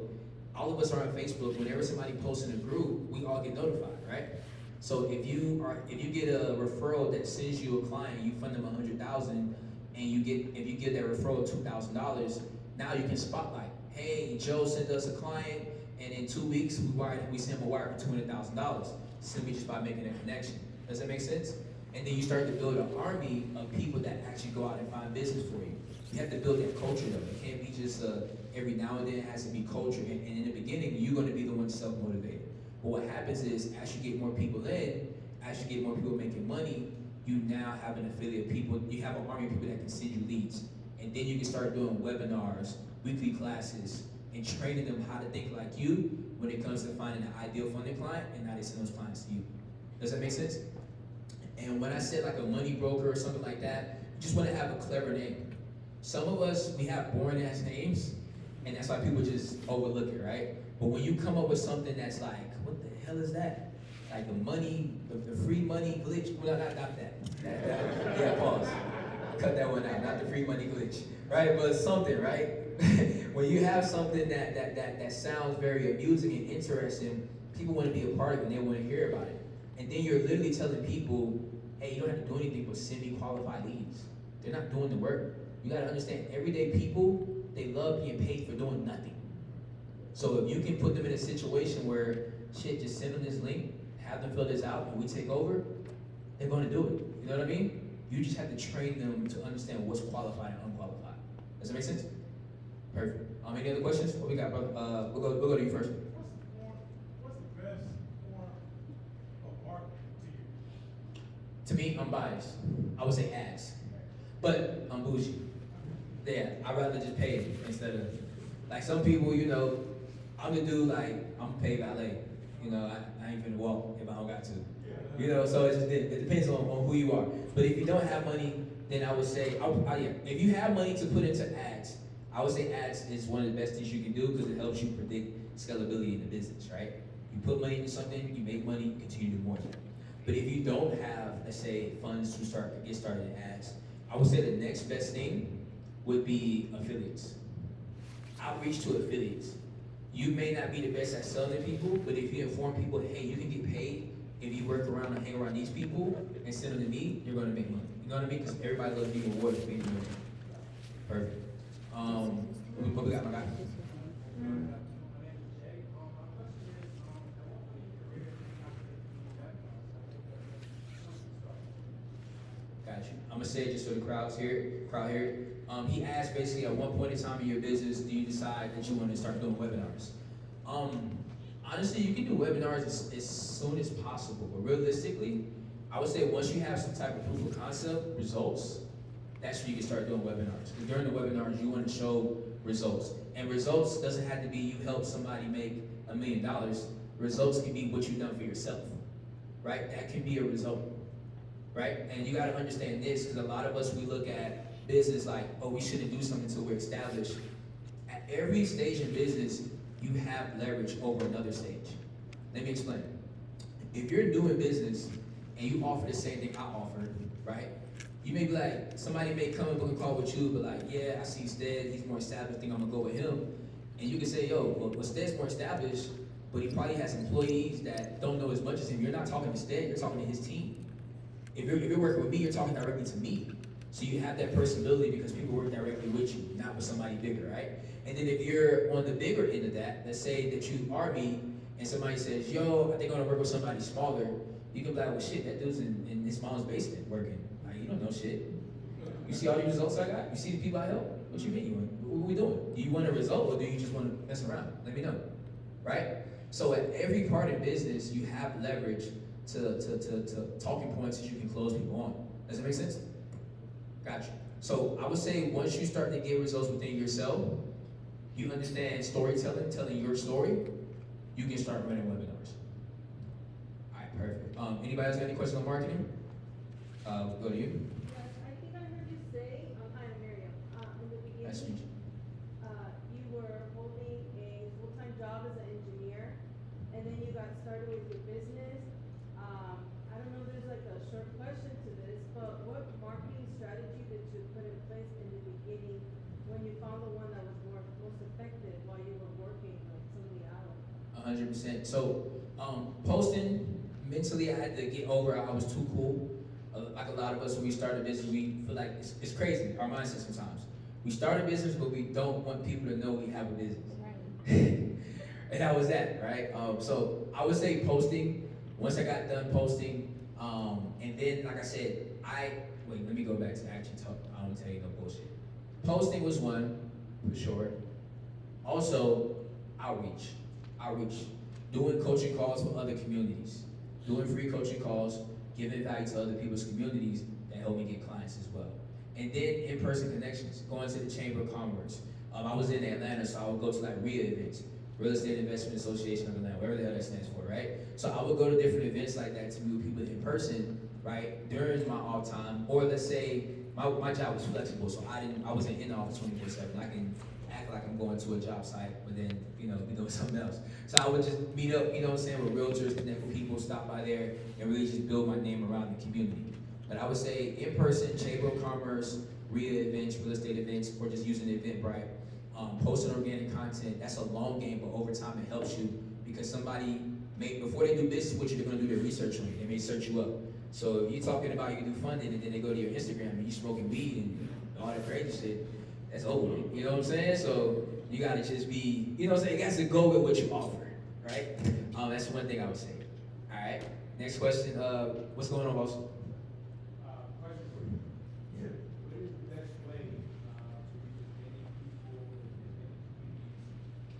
all of us are on Facebook. Whenever somebody posts in a group, we all get notified, right? So if you get a referral that sends you a client, you fund them $100,000, and if you give that referral $2,000, now you can spotlight. Hey, Joe sent us a client, and in 2 weeks we sent him a wire for $200,000 simply just by making a connection. Does that make sense? And then you start to build an army of people that actually go out and find business for you. You have to build that culture though. It can't be just every now and then. It has to be culture. And in the beginning, you're going to be the one self-motivated. But what happens is, as you get more people in, as you get more people making money, you now have an affiliate of people. You have an army of people that can send you leads. And then you can start doing webinars, weekly classes, and training them how to think like you when it comes to finding an ideal funding client, and now they send those clients to you. Does that make sense? And when I said like a money broker or something like that, you just want to have a clever name. Some of us, we have boring ass names, and that's why people just overlook it, right? But when you come up with something that's like, what the hell is that? Like the free money glitch? Well, not that. Yeah, pause. Cut that one out, not the free money glitch, right? But something, right? When you have something that sounds very amusing and interesting, people want to be a part of it and they want to hear about it. And then you're literally telling people, hey, you don't have to do anything but send me qualified leads. They're not doing the work. You gotta understand, everyday people, they love being paid for doing nothing. So if you can put them in a situation where, shit, just send them this link, have them fill this out, and we take over, they're gonna do it. You know what I mean? You just have to train them to understand what's qualified and unqualified. Does that make sense? Perfect. Any other questions? What we got, brother? We'll go to you first. What's the best form of art to you? To me, I'm biased. I would say ads. But I'm bougie. Yeah, I'd rather just pay it instead of, like some people, you know, I'm the dude, like, I'm pay valet. You know, I ain't finna walk if I don't got to. You know, so it depends on who you are. But if you don't have money, then I would say, if you have money to put into ads, I would say ads is one of the best things you can do because it helps you predict scalability in the business, right? You put money into something, you make money, you continue to do more. But if you don't have, let's say, funds to get started in ads, I would say the next best thing would be affiliates. Outreach to affiliates. You may not be the best at selling to people, but if you inform people, hey, you can get paid if you work around and hang around these people and send them to me, you're gonna make money. You know what I mean? Because everybody loves being rewarded for being money. Perfect. What we got, my guy? Got you. I'm gonna say it just so the crowd here. He asked basically, at one point in time in your business, do you decide that you want to start doing webinars? Honestly, you can do webinars as soon as possible, but realistically, I would say once you have some type of proof of concept, results, that's when you can start doing webinars. Because during the webinars, you want to show results. And results doesn't have to be you help somebody make $1 million. Results can be what you've done for yourself. right? That can be a result, right? And you got to understand this, because a lot of us, we look at business like, oh, we shouldn't do something until we're established. At every stage in business, you have leverage over another stage. Let me explain. If you're new in business and you offer the same thing I offered, right? You may be like, somebody may come and book a call with you, but like, yeah, I see Stead, he's more established, I think I'm gonna go with him. And you can say, yo, well, Stead's more established, but he probably has employees that don't know as much as him. You're not talking to Stead, you're talking to his team. If you're working with me, you're talking directly to me. So you have that personability because people work directly with you, not with somebody bigger, right? And then if you're on the bigger end of that, let's say that you are me, and somebody says, yo, I think I'm gonna work with somebody smaller, you can be like, well shit, that dude's in his mom's basement working. Like, you don't know shit. You see all the results I got? You see the people I help? What you mean you want? What are we doing? Do you want a result or do you just want to mess around? Let me know. Right? So at every part in business, you have leverage to talking points that you can close people on. Does that make sense? Gotcha. So I would say once you start to get results within yourself, you understand storytelling, telling your story, you can start running webinars. All right, perfect. Anybody else got any questions on marketing? Go to you. Yes, I think I heard you say, hi, I'm Miriam, in the Nice to meet beginning, you. you were holding a full-time job as an engineer, and then you got started with your business. I don't know if there's like a short question to this, but what marketing strategy did you put in place in the beginning when you found the one that was most effective while you were working like so many hours? 100%. So, posting, mentally I had to get over I was too cool. Like a lot of us when we start a business, we feel like it's crazy, our mindset sometimes. We start a business, but we don't want people to know we have a business. Right. And that was that, right? So I would say posting, once I got done posting, and then like I said, wait, let me go back to actually talk, I don't tell you no bullshit. Posting was one, for sure. Also, outreach, doing coaching calls for other communities, doing free coaching calls, giving value to other people's communities that help me get clients as well. And then in-person connections, going to the Chamber of Commerce. I was in Atlanta, so I would go to like RIA events, Real Estate Investment Association of Atlanta, whatever the hell that stands for, right? So I would go to different events like that to meet people in person, right, during my off time, or let's say my job was flexible, so I wasn't in the office 24/7. I can act like I'm going to a job site, but then, be doing something else. So I would just meet up, with realtors, connect with people, stop by there, and really just build my name around the community. But I would say in person, Chamber of Commerce, RIA events, real estate events, or just using Eventbrite, posting organic content, that's a long game, but over time it helps you because somebody before they do business with you, they're gonna do their research on you. They may search you up. So if you're talking about you can do funding and then they go to your Instagram and you smoking weed and all that crazy shit, that's over. You know what I'm saying? So you gotta just be, you got to go with what you offer, right? That's one thing I would say. All right. Next question. What's going on, boss? Question for you. Yeah. What is the best way to reach as many people and as many communities on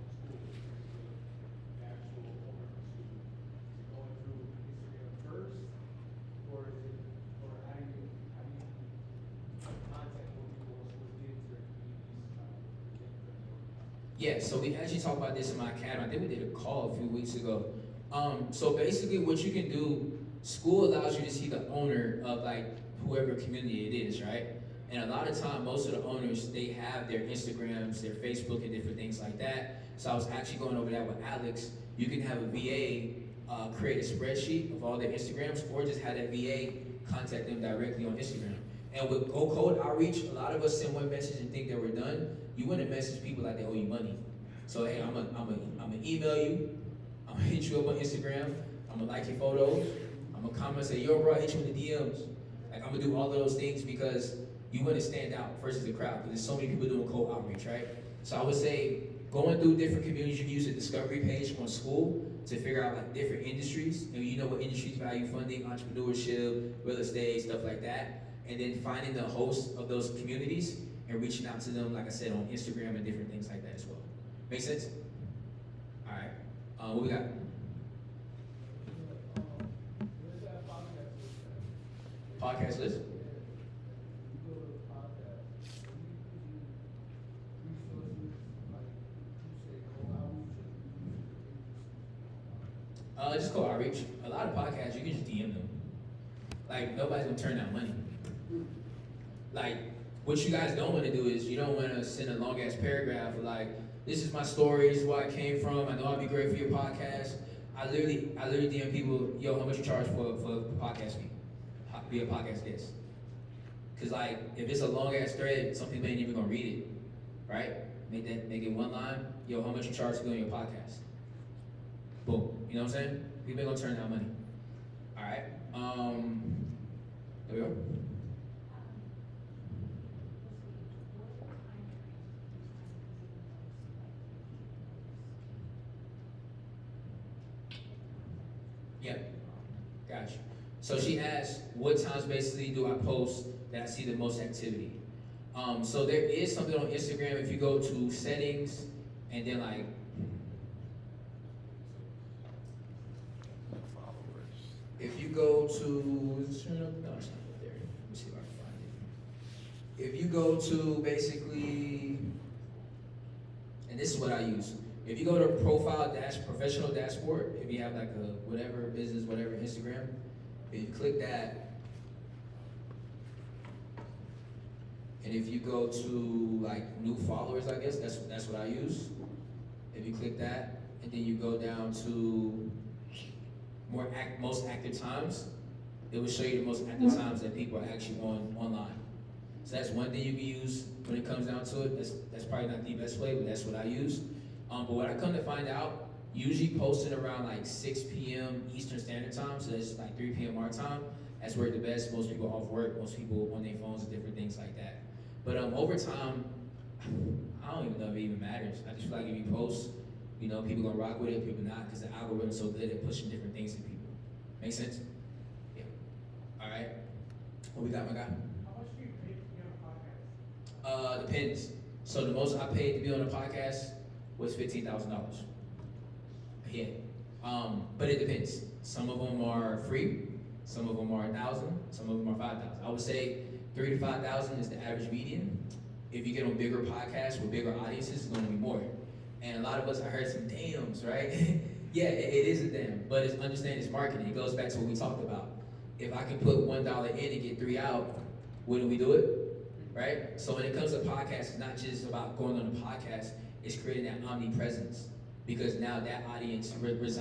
schools in terms of the actual owner of school? Is it going through Instagram first, or how do you contact more people once we're into their communities? Yeah, so we actually talked about this in my academy. I think we did a call a few weeks ago. So basically what you can do, school allows you to see the owner of like whoever community it is, right? And a lot of time, most of the owners, they have their Instagrams, their Facebook, and different things like that. So I was actually going over that with Alex. You can have a VA create a spreadsheet of all their Instagrams, or just have that VA contact them directly on Instagram. And with Go Code Outreach, a lot of us send one message and think that we're done. You want to message people like they owe you money. So hey, I'm gonna email you, I'm gonna hit you up on Instagram, I'm gonna like your photos, I'm gonna comment, say, yo bro, I hit you in the DMs. Like I'm gonna do all of those things because you want to stand out versus the crowd, because there's so many people doing cold outreach, right? So I would say going through different communities, you can use a discovery page on school to figure out like different industries, and you know what industries value funding, entrepreneurship, real estate, stuff like that. And then finding the hosts of those communities and reaching out to them, like I said, on Instagram and different things like that as well. Make sense? All right. What we got? Where's that podcast list at? Podcast list? You go to the podcast, are you using resources like you say, go outreach, or you using Just call outreach. A lot of podcasts, you can just DM them. Like, nobody's gonna turn down money. Like, what you guys don't want to do is you don't want to send a long ass paragraph of like, this is my story, this is where I came from. I know I'd be great for your podcast. I literally DM people, yo, how much you charge for a podcast fee? Be a podcast guest. Cause like, if it's a long ass thread, some people ain't even gonna read it, right? Make it one line. Yo, how much you charge to be on your podcast? Boom. You know what I'm saying? People ain't gonna turn down money. All right. There we go. Yeah, gotcha. So she asked, what times basically do I post that I see the most activity? So there is something on Instagram. If you go to settings and then like, if you go to, no, it's not up there. Let me see if I can find it. If you go to basically, and this is what I use. If you go to professional dashboard, if you have like a whatever business, whatever Instagram, if you click that, and if you go to like new followers, I guess that's what I use. If you click that, and then you go down to most active times, it will show you the most active times that people are actually online. So that's one thing you can use when it comes down to it. That's probably not the best way, but that's what I use. But what I come to find out, usually posting around like 6 p.m. Eastern Standard Time, so that's like 3 p.m. our time. That's worked the best. Most people off work, most people on their phones and different things like that. But over time, I don't even know if it even matters. I just feel like if you post, you know, people gonna rock with it, people not, because the algorithm's so good at pushing different things to people. Make sense? Yeah. All right. What we got, my guy? How much do you pay to be on a podcast? Depends. So the most I paid to be on a podcast was $15,000. Yeah. But it depends. Some of them are free. Some of them are 1,000. Some of them are 5,000. I would say 3,000 to 5,000 is the average median. If you get on bigger podcasts with bigger audiences, it's going to be more. And a lot of us, I heard some dams, right? Yeah, it is a dam, but it's understand it's marketing. It goes back to what we talked about. If I can put $1 in and get 3 out, wouldn't we do it? Right? So when it comes to podcasts, it's not just about going on a podcast, it's creating that omnipresence. Because now that audience relates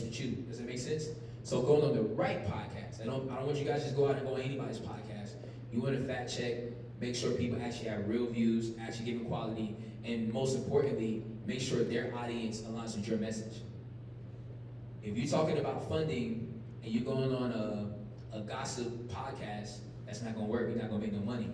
with you. Does that make sense? So going on the right podcast. I don't want you guys just go out and go on anybody's podcast. You want to fact check, make sure people actually have real views, actually giving quality, and most importantly, make sure their audience aligns with your message. If you're talking about funding and you're going on a gossip podcast, that's not going to work. You're not going to make no money.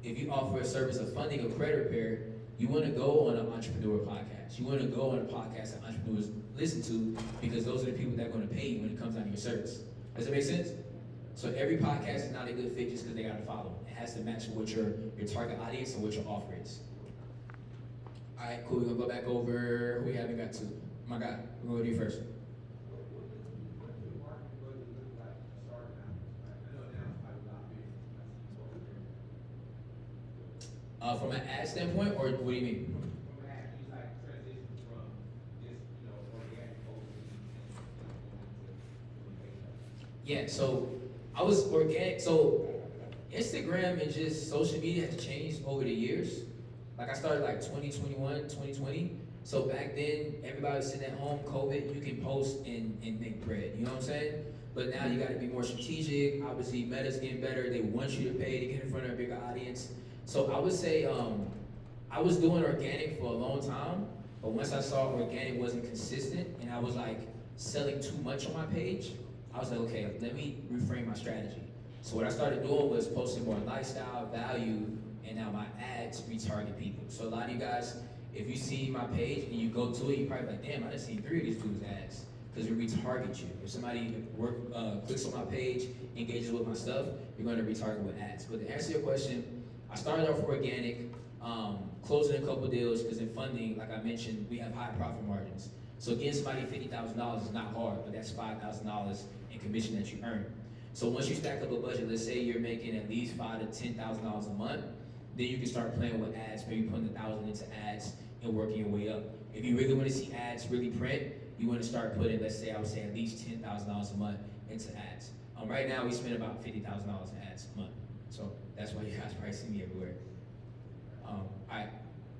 If you offer a service of funding or credit repair, you want to go on an entrepreneur podcast. You want to go on a podcast that entrepreneurs listen to because those are the people that are going to pay you when it comes down to your service. Does that make sense? So every podcast is not a good fit just because they got to follow. It has to match what your target audience and what your offer is. All right, cool. We're going to go back over who we haven't got to. My guy, we're going to go to you first. What do marketing budget look like starting out? I know now it's probably a lot bigger. From an ad standpoint, or what do you mean? From an ad, you like transition from just, organic posting and Yeah, so I was organic. So Instagram and just social media has changed over the years. Like I started like 2021, 2020. So back then, everybody was sitting at home, COVID, you can post and make bread. You know what I'm saying? But now you gotta be more strategic. Obviously, Meta's getting better. They want you to pay to get in front of a bigger audience. So I would say I was doing organic for a long time, but once I saw organic wasn't consistent and I was like selling too much on my page, I was like, okay, let me reframe my strategy. So what I started doing was posting more lifestyle, value, and now my ads retarget people. So a lot of you guys, if you see my page and you go to it, you're probably like, damn, I done seen 3 of these dudes' ads. Because we retarget you. If somebody clicks on my page, engages with my stuff, you're going to retarget with ads. But to answer your question, I started off organic, closing a couple deals, because in funding, like I mentioned, we have high profit margins. So getting somebody $50,000 is not hard, but that's $5,000 in commission that you earn. So once you stack up a budget, let's say you're making at least $5,000 to $10,000 a month, then you can start playing with ads, maybe putting 1,000 into ads and working your way up. If you really want to see ads really print, you want to start putting, let's say, I would say at least $10,000 a month into ads. Right now, we spend about $50,000 in ads a month. So that's why you guys probably see me everywhere. All right,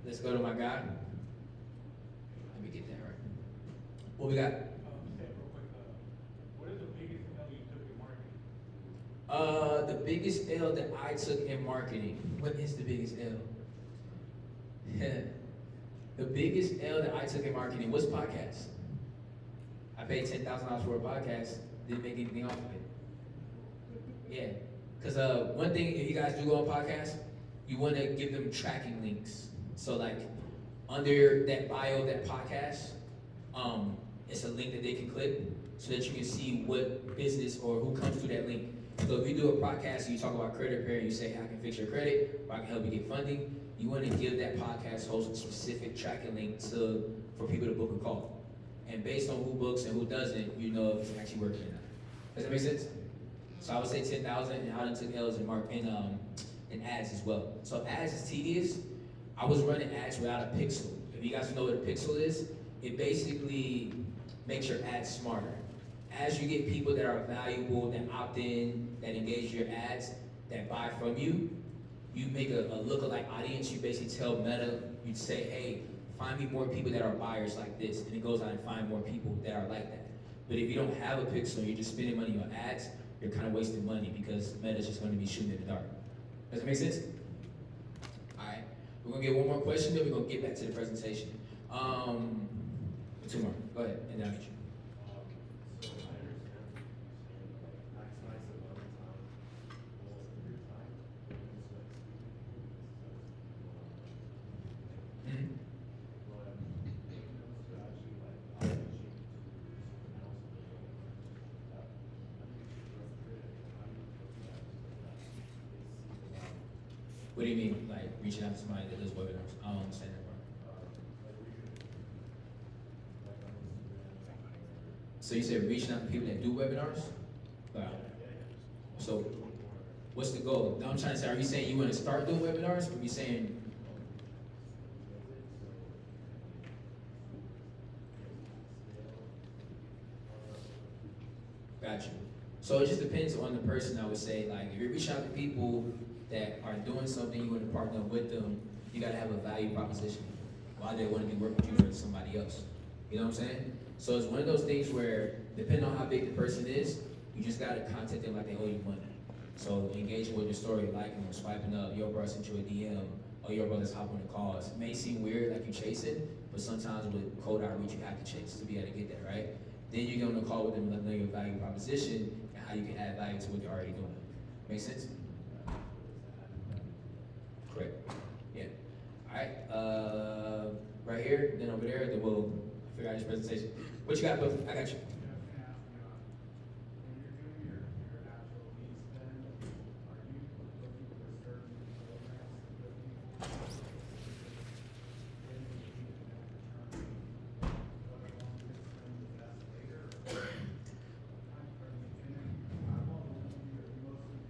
let's go to my guy. Let me get that right. What we got? Say real quick, what is the biggest L you took in marketing? The biggest L that I took in marketing. What is the biggest L? The biggest L that I took in marketing was podcast. I paid $10,000 for a podcast, didn't make anything off of it. Yeah, because one thing, if you guys do go on podcasts, you want to give them tracking links. So like under that bio of that podcast, it's a link that they can click so that you can see what business or who comes through that link. So if you do a podcast and you talk about credit repair and you say, I can fix your credit, or I can help you get funding, you want to give that podcast host a specific tracking link for people to book a call. And based on who books and who doesn't, you know if it's actually working or not. Does that make sense? So I would say 10,000, and I done took L's in ads as well. So ads is tedious. I was running ads without a pixel. If you guys know what a pixel is, it basically makes your ads smarter. As you get people that are valuable, that opt in, that engage your ads, that buy from you, you make a lookalike audience. You basically tell Meta, you say, hey, find me more people that are buyers like this, and it goes out and find more people that are like that. But if you don't have a pixel, you're just spending money on ads, you're kind of wasting money because Meta's just going to be shooting in the dark. Does that make sense? All right, we're going to get one more question, then we're going to get back to the presentation. Two more. Go ahead, and then I'll get you. So I understand what you're saying, like maximize the amount of time, most of your time, into like speaking Mm-hmm. to but when it comes to actually like outreaching to someone else in the world, how do you structure it? How do you approach that so that they see the value? What do you mean, like reaching out to somebody that does webinars? I don't understand that part. Like we could, like on Instagram, So you said reaching out to people that do webinars? Wow. So what's the goal? No, I'm trying to say, are you saying you want to start doing webinars, or are you saying? Gotcha. So it just depends on the person, I would say. Like, if you're reaching out to people that are doing something, you want to partner with them, you got to have a value proposition. Why they want to be working with you versus somebody else. You know what I'm saying? So it's one of those things where, depending on how big the person is, you just got to contact them like they owe you money. So engaging with your story, liking them, swiping up, yo bro sent you a DM, or yo bro let's hop on the calls. It may seem weird like you chase it, but sometimes with cold outreach you have to chase to be able to get that, right? Then you get on the call with them and let them know your value proposition and how you can add value to what you're already doing. Make sense? Correct. Yeah. All right. Right here, then over there, then we'll figure out this presentation. What you got, bro? I got you. When you're doing your actual lead spend, are you looking for certain programs to put people? Then you need to determine what along this spend is best later. Time frame, and then I'm all you're mostly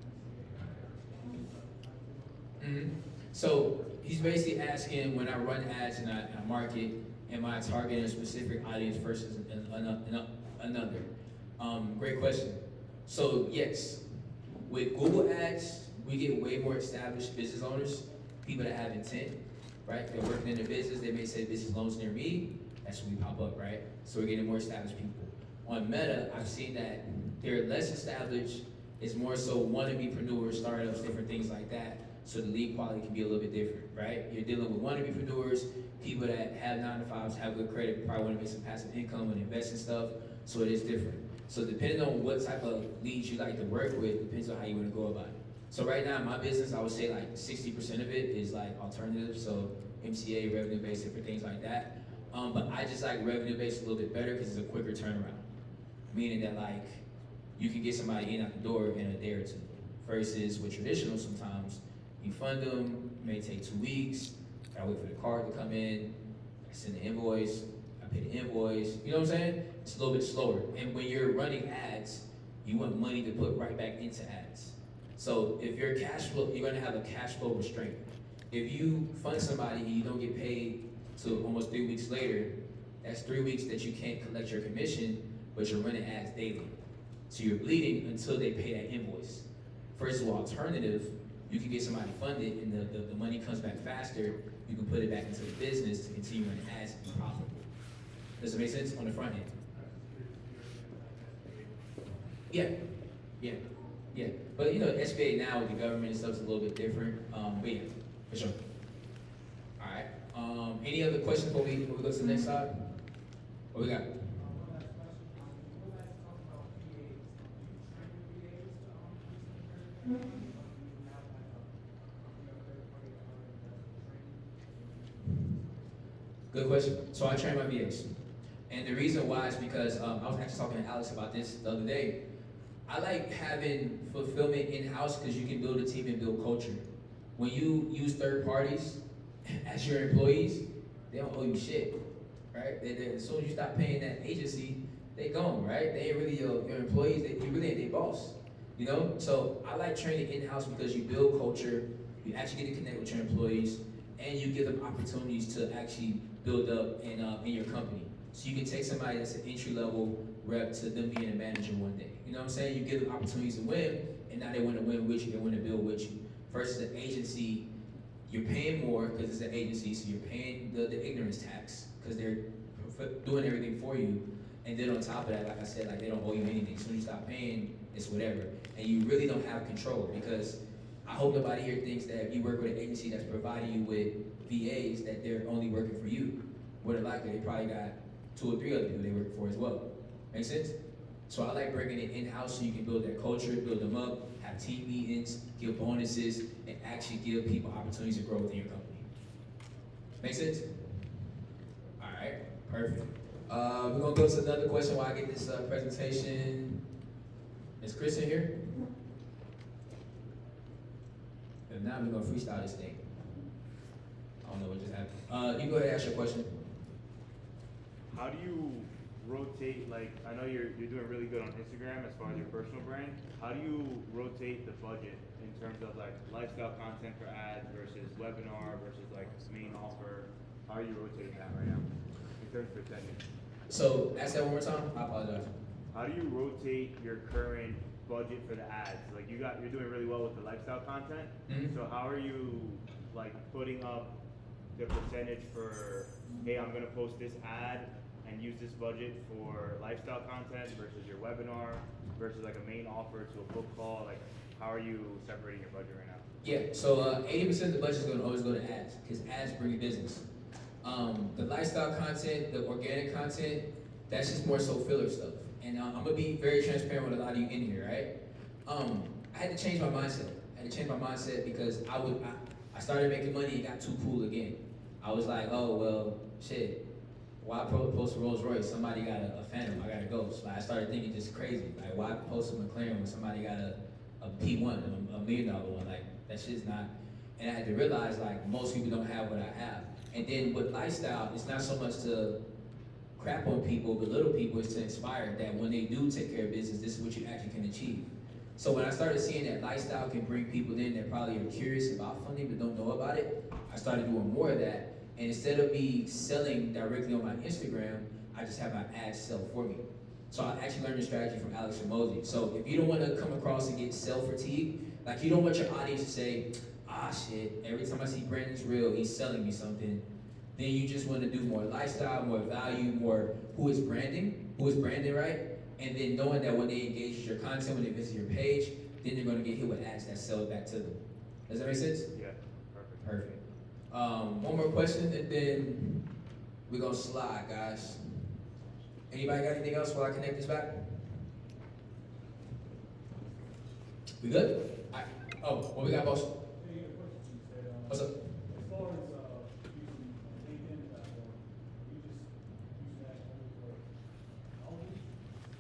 Mm-hmm. So he's basically asking, when I run ads and I market, am I targeting a specific audience versus another? Great question. So yes, with Google Ads, we get way more established business owners, people that have intent, right? They're working in their business, they may say business loans near me, that's when we pop up, right? So we're getting more established people. On Meta, I've seen that they're less established, it's more so wannabe-preneurs, startups, different things like that. So the lead quality can be a little bit different, right? You're dealing with wannabe-preneurs, people that have 9-to-5s, have good credit, probably want to make some passive income and invest in stuff, so it is different. So depending on what type of leads you like to work with, depends on how you want to go about it. So right now in my business, I would say like 60% of it is like alternatives, so MCA, revenue-based, different things like that. But I just like revenue-based a little bit better because it's a quicker turnaround. Meaning that like, you can get somebody in out the door in a day or two. Versus with traditional sometimes, you fund them, it may take 2 weeks, I wait for the card to come in, I send the invoice, I pay the invoice, you know what I'm saying? It's a little bit slower. And when you're running ads, you want money to put right back into ads. So if your cash flow, you're gonna have a cash flow restraint. If you fund somebody and you don't get paid till almost 3 weeks later, That's 3 weeks that you can't collect your commission, but you're running ads daily. So you're bleeding until they pay that invoice. First of all, alternative, you can get somebody funded and the money comes back faster. You can put it back into the business to continue running ads and be profitable. Does it make sense on the front end? Yeah, yeah, yeah. But you know, SBA now with the government and stuff is a little bit different. But yeah, for sure. All right. Any other questions before we go to the next slide? What we got? One last question, you guys talk about VAs, do you train your VAs, do you now have a third party that already does the training? Good question. So I train my VAs. And the reason why is because I was actually talking to Alex about this the other day. I like having fulfillment in-house because you can build a team and build culture. When you use third parties as your employees, they don't owe you shit, right? As soon as you stop paying that agency, they gone, right? They ain't really your employees, you really ain't their boss, you know? So I like training in-house because you build culture, you actually get to connect with your employees, and you give them opportunities to actually build up in your company. So you can take somebody that's an entry-level rep to them being a manager one day. You know what I'm saying? You give them opportunities to win, and now they want to win with you, they want to build with you. Versus an agency, you're paying more because it's an agency, so you're paying the ignorance tax because they're doing everything for you. And then on top of that, like I said, like they don't owe you anything. So when you stop paying, it's whatever. And you really don't have control because I hope nobody here thinks that if you work with an agency that's providing you with VAs, that they're only working for you. More than likely, they probably got 2 or 3 other people they work for as well. Make sense? So I like bringing it in-house so you can build that culture, build them up, have team meetings, give bonuses, and actually give people opportunities to grow within your company. Make sense? All right, perfect. We're gonna go to another question while I get this presentation. Is Chris in here? If not, we're gonna freestyle this thing. I don't know what just happened. You go ahead and ask your question. How do you rotate, like, I know you're doing really good on Instagram as far as your personal brand. How do you rotate the budget in terms of like lifestyle content for ads versus webinar versus like main offer? How are you rotating that right now in terms of percentage? So ask that one more time. I apologize. How do you rotate your current budget for the ads? Like you're doing really well with the lifestyle content. Mhm. So how are you like putting up the percentage for, hey, I'm gonna post this ad and use this budget for lifestyle content versus your webinar versus like a main offer to a book call? Like how are you separating your budget right now? Yeah, so 80% of the budget is going to always go to ads because ads bring you business. The lifestyle content, the organic content, that's just more so filler stuff. And I'm gonna be very transparent with a lot of you in here, right? I had to change my mindset. I had to change my mindset because I started making money and got too cool again. I was like, oh well, shit. Why post a Rolls Royce? Somebody got a Phantom. I got a Ghost. Like I started thinking just crazy. Like why post a McLaren when somebody got a P1, a $1 million one? Like that shit's not. And I had to realize like most people don't have what I have. And then with lifestyle, it's not so much to crap on people, belittle people, it's to inspire that when they do take care of business, this is what you actually can achieve. So when I started seeing that lifestyle can bring people in that probably are curious about funding but don't know about it, I started doing more of that. And instead of me selling directly on my Instagram, I just have my ads sell for me. So I actually learned the strategy from Alex Ramosi. So if you don't want to come across and get sell fatigue, like you don't want your audience to say, ah shit, every time I see Brandon's reel, he's selling me something. Then you just want to do more lifestyle, more value, more who is branding right? And then knowing that when they engage with your content, when they visit your page, then they're going to get hit with ads that sell back to them. Does that make sense? Yeah, perfect. Perfect. One more question and then we're going to slide, guys. Anybody got anything else while I connect this back? We good? All right. Oh, what we got, boss? Hey, a question you said, What's up? as far as using LinkedIn platform, you just use that only for outreach,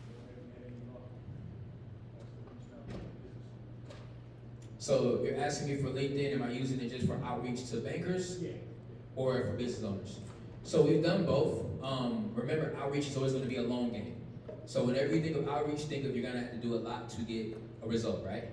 or have you had any luck also reaching out to business? So you're asking me for LinkedIn, am I using it just for outreach to bankers Yeah. or for business owners? So we've done both. Remember, outreach is always going to be a long game. So whenever you think of outreach, think of you're going to have to do a lot to get a result, right?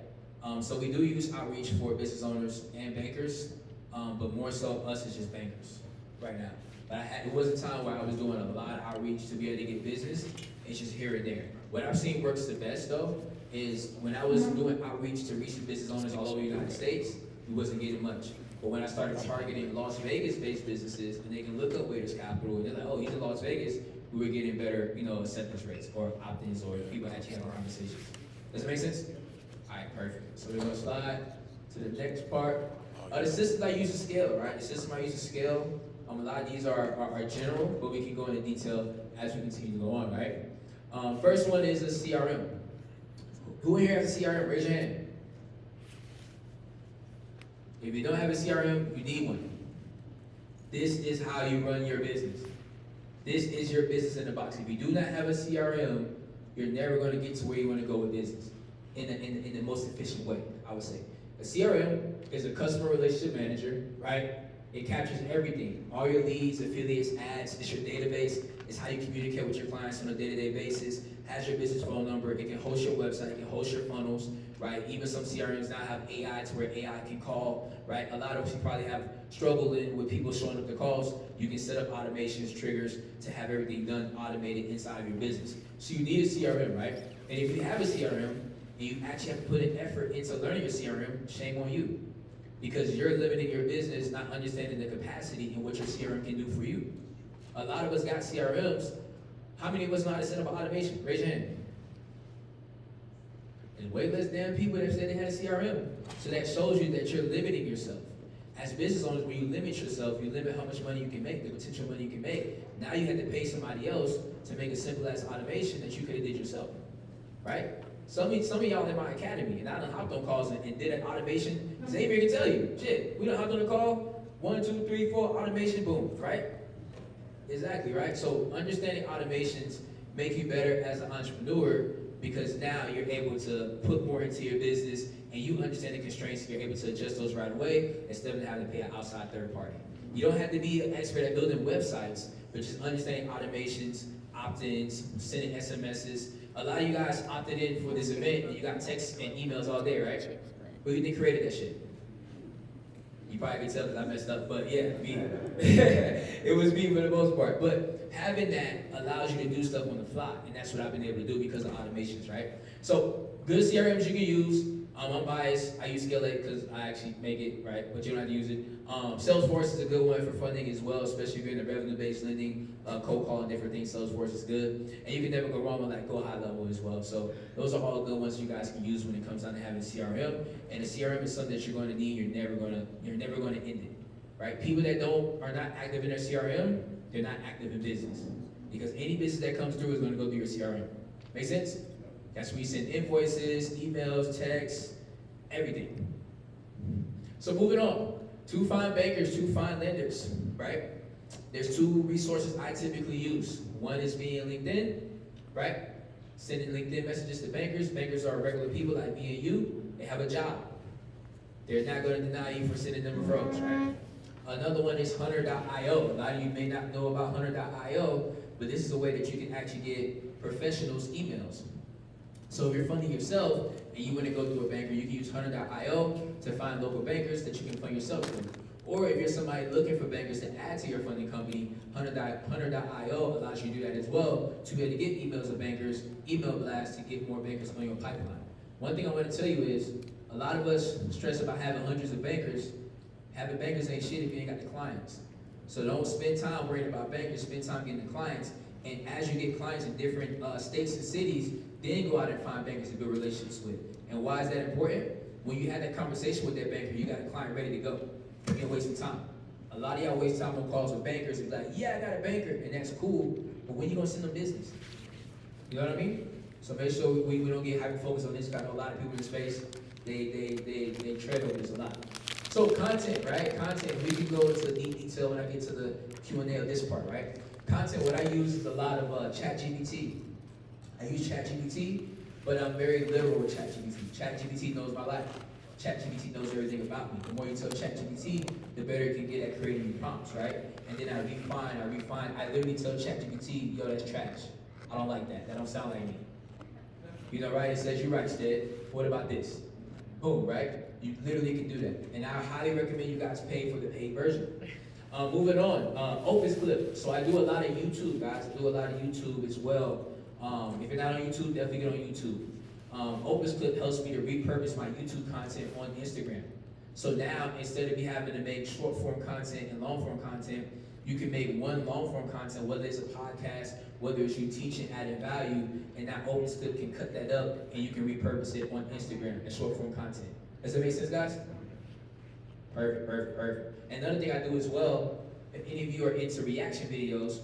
So we do use outreach for business owners and bankers, but more so us as just bankers right now. But it was a time where I was doing a lot of outreach to be able to get business. It's just here and there. What I've seen works the best though is when I was doing outreach to reach business owners all over the United States, we wasn't getting much. But when I started targeting Las Vegas-based businesses, and they can look up Waiters Capital, and they're like, oh, he's in Las Vegas, we were getting better, acceptance rates, or opt-ins, or people actually having conversations. Does that make sense? All right, perfect. So we're gonna slide to the next part. The systems I use to scale, right? The system I use to scale, a lot of these are general, but we can go into detail as we continue to go on, right? First one is a CRM. Who in here has a CRM? Raise your hand. If you don't have a CRM, you need one. This is how you run your business. This is your business in the box. If you do not have a CRM, you're never going to get to where you want to go with business in the most efficient way, I would say. A CRM is a customer relationship manager, right? It captures everything. All your leads, affiliates, ads. It's your database. It's how you communicate with your clients on a day-to-day basis. Has your business phone number. It can host your website. It can host your funnels, right? Even some CRMs now have AI to where AI can call, right? A lot of us probably have struggled with people showing up to calls. You can set up automations, triggers to have everything done automated inside of your business. So you need a CRM, right? And if you have a CRM and you actually have to put an effort into learning your CRM, shame on you. Because you're limiting your business, not understanding the capacity in what your CRM can do for you. A lot of us got CRMs. How many of us know how to set up an automation? Raise your hand. There's way less damn people that said they had a CRM. So that shows you that you're limiting yourself. As business owners, when you limit yourself, you limit how much money you can make, the potential money you can make. Now you have to pay somebody else to make a simple as automation that you could have did yourself, right? Some of y'all in my academy, and I done hopped on calls and did an automation. Xavier can tell you, shit, we done hopped on a call, 1, 2, 3, 4, automation, boom, right? Exactly, right? So understanding automations make you better as an entrepreneur because now you're able to put more into your business and you understand the constraints and you're able to adjust those right away instead of having to pay an outside third party. You don't have to be an expert at building websites, but just understanding automations, opt-ins, sending SMSs. A lot of you guys opted in for this event and you got texts and emails all day, right? Who do you think created that shit? You probably can tell because I messed up, but yeah, me. It was me for the most part. But having that allows you to do stuff on the fly, and that's what I've been able to do because of automations, right? So good CRMs you can use. I'm biased. I use Scale8 because I actually make it, right? But you don't have to use it. Salesforce is a good one for funding as well, especially if you're in the revenue-based lending, cold calling, different things. Salesforce is good. And you can never go wrong with like Go High Level as well. So those are all good ones you guys can use when it comes down to having CRM. And a CRM is something that you're going to need. You're never going to end it, right? People that are not active in their CRM, they're not active in business. Because any business that comes through is going to go through your CRM. Make sense? That's where you send invoices, emails, texts, everything. So moving on. 2 find bankers, 2 find lenders, right? There's 2 resources I typically use. One is me and LinkedIn, right? Sending LinkedIn messages to bankers. Bankers are regular people like me and you. They have a job. They're not going to deny you for sending them referrals, right? Another one is Hunter.io. A lot of you may not know about Hunter.io, but this is a way that you can actually get professionals' emails. So if you're funding yourself and you want to go through a banker, you can use Hunter.io to find local bankers that you can fund yourself with. Or if you're somebody looking for bankers to add to your funding company, Hunter.io allows you to do that as well, to be able to get emails of bankers, email blasts to get more bankers on your pipeline. One thing I want to tell you is, a lot of us stress about having hundreds of bankers. Having bankers ain't shit if you ain't got the clients. So don't spend time worrying about bankers, spend time getting the clients. And as you get clients in different states and cities, then go out and find bankers to build relationships with. And why is that important? When you have that conversation with that banker, you got a client ready to go. You ain't wasting time. A lot of y'all waste time on calls with bankers and be like, yeah, I got a banker, and that's cool, but when you gonna send them business? You know what I mean? So make sure we don't get hyper-focused on this, because I know a lot of people in the space, they tread over this a lot. So content, right? Content, we can go into deep detail when I get to the Q&A of this part, right? Content, what I use is a lot of ChatGPT. I use ChatGPT, but I'm very literal with ChatGPT. ChatGPT knows my life. ChatGPT knows everything about me. The more you tell ChatGPT, the better it can get at creating prompts, right? And then I refine. I literally tell ChatGPT, yo, that's trash. I don't like that. That don't sound like me. You know, right? It says, you're right, Stead. What about this? Boom, right? You literally can do that. And I highly recommend you guys pay for the paid version. Moving on, Opus Clip. So I do a lot of YouTube, guys. I do a lot of YouTube as well. If you're not on YouTube, definitely get on YouTube. Opus Clip helps me to repurpose my YouTube content on Instagram. So now, instead of me having to make short form content and long form content, you can make one long form content, whether it's a podcast, whether it's you teaching, adding value, and now Opus Clip can cut that up and you can repurpose it on Instagram as short form content. Does that make sense, guys? Perfect, perfect, perfect. And another thing I do as well, if any of you are into reaction videos,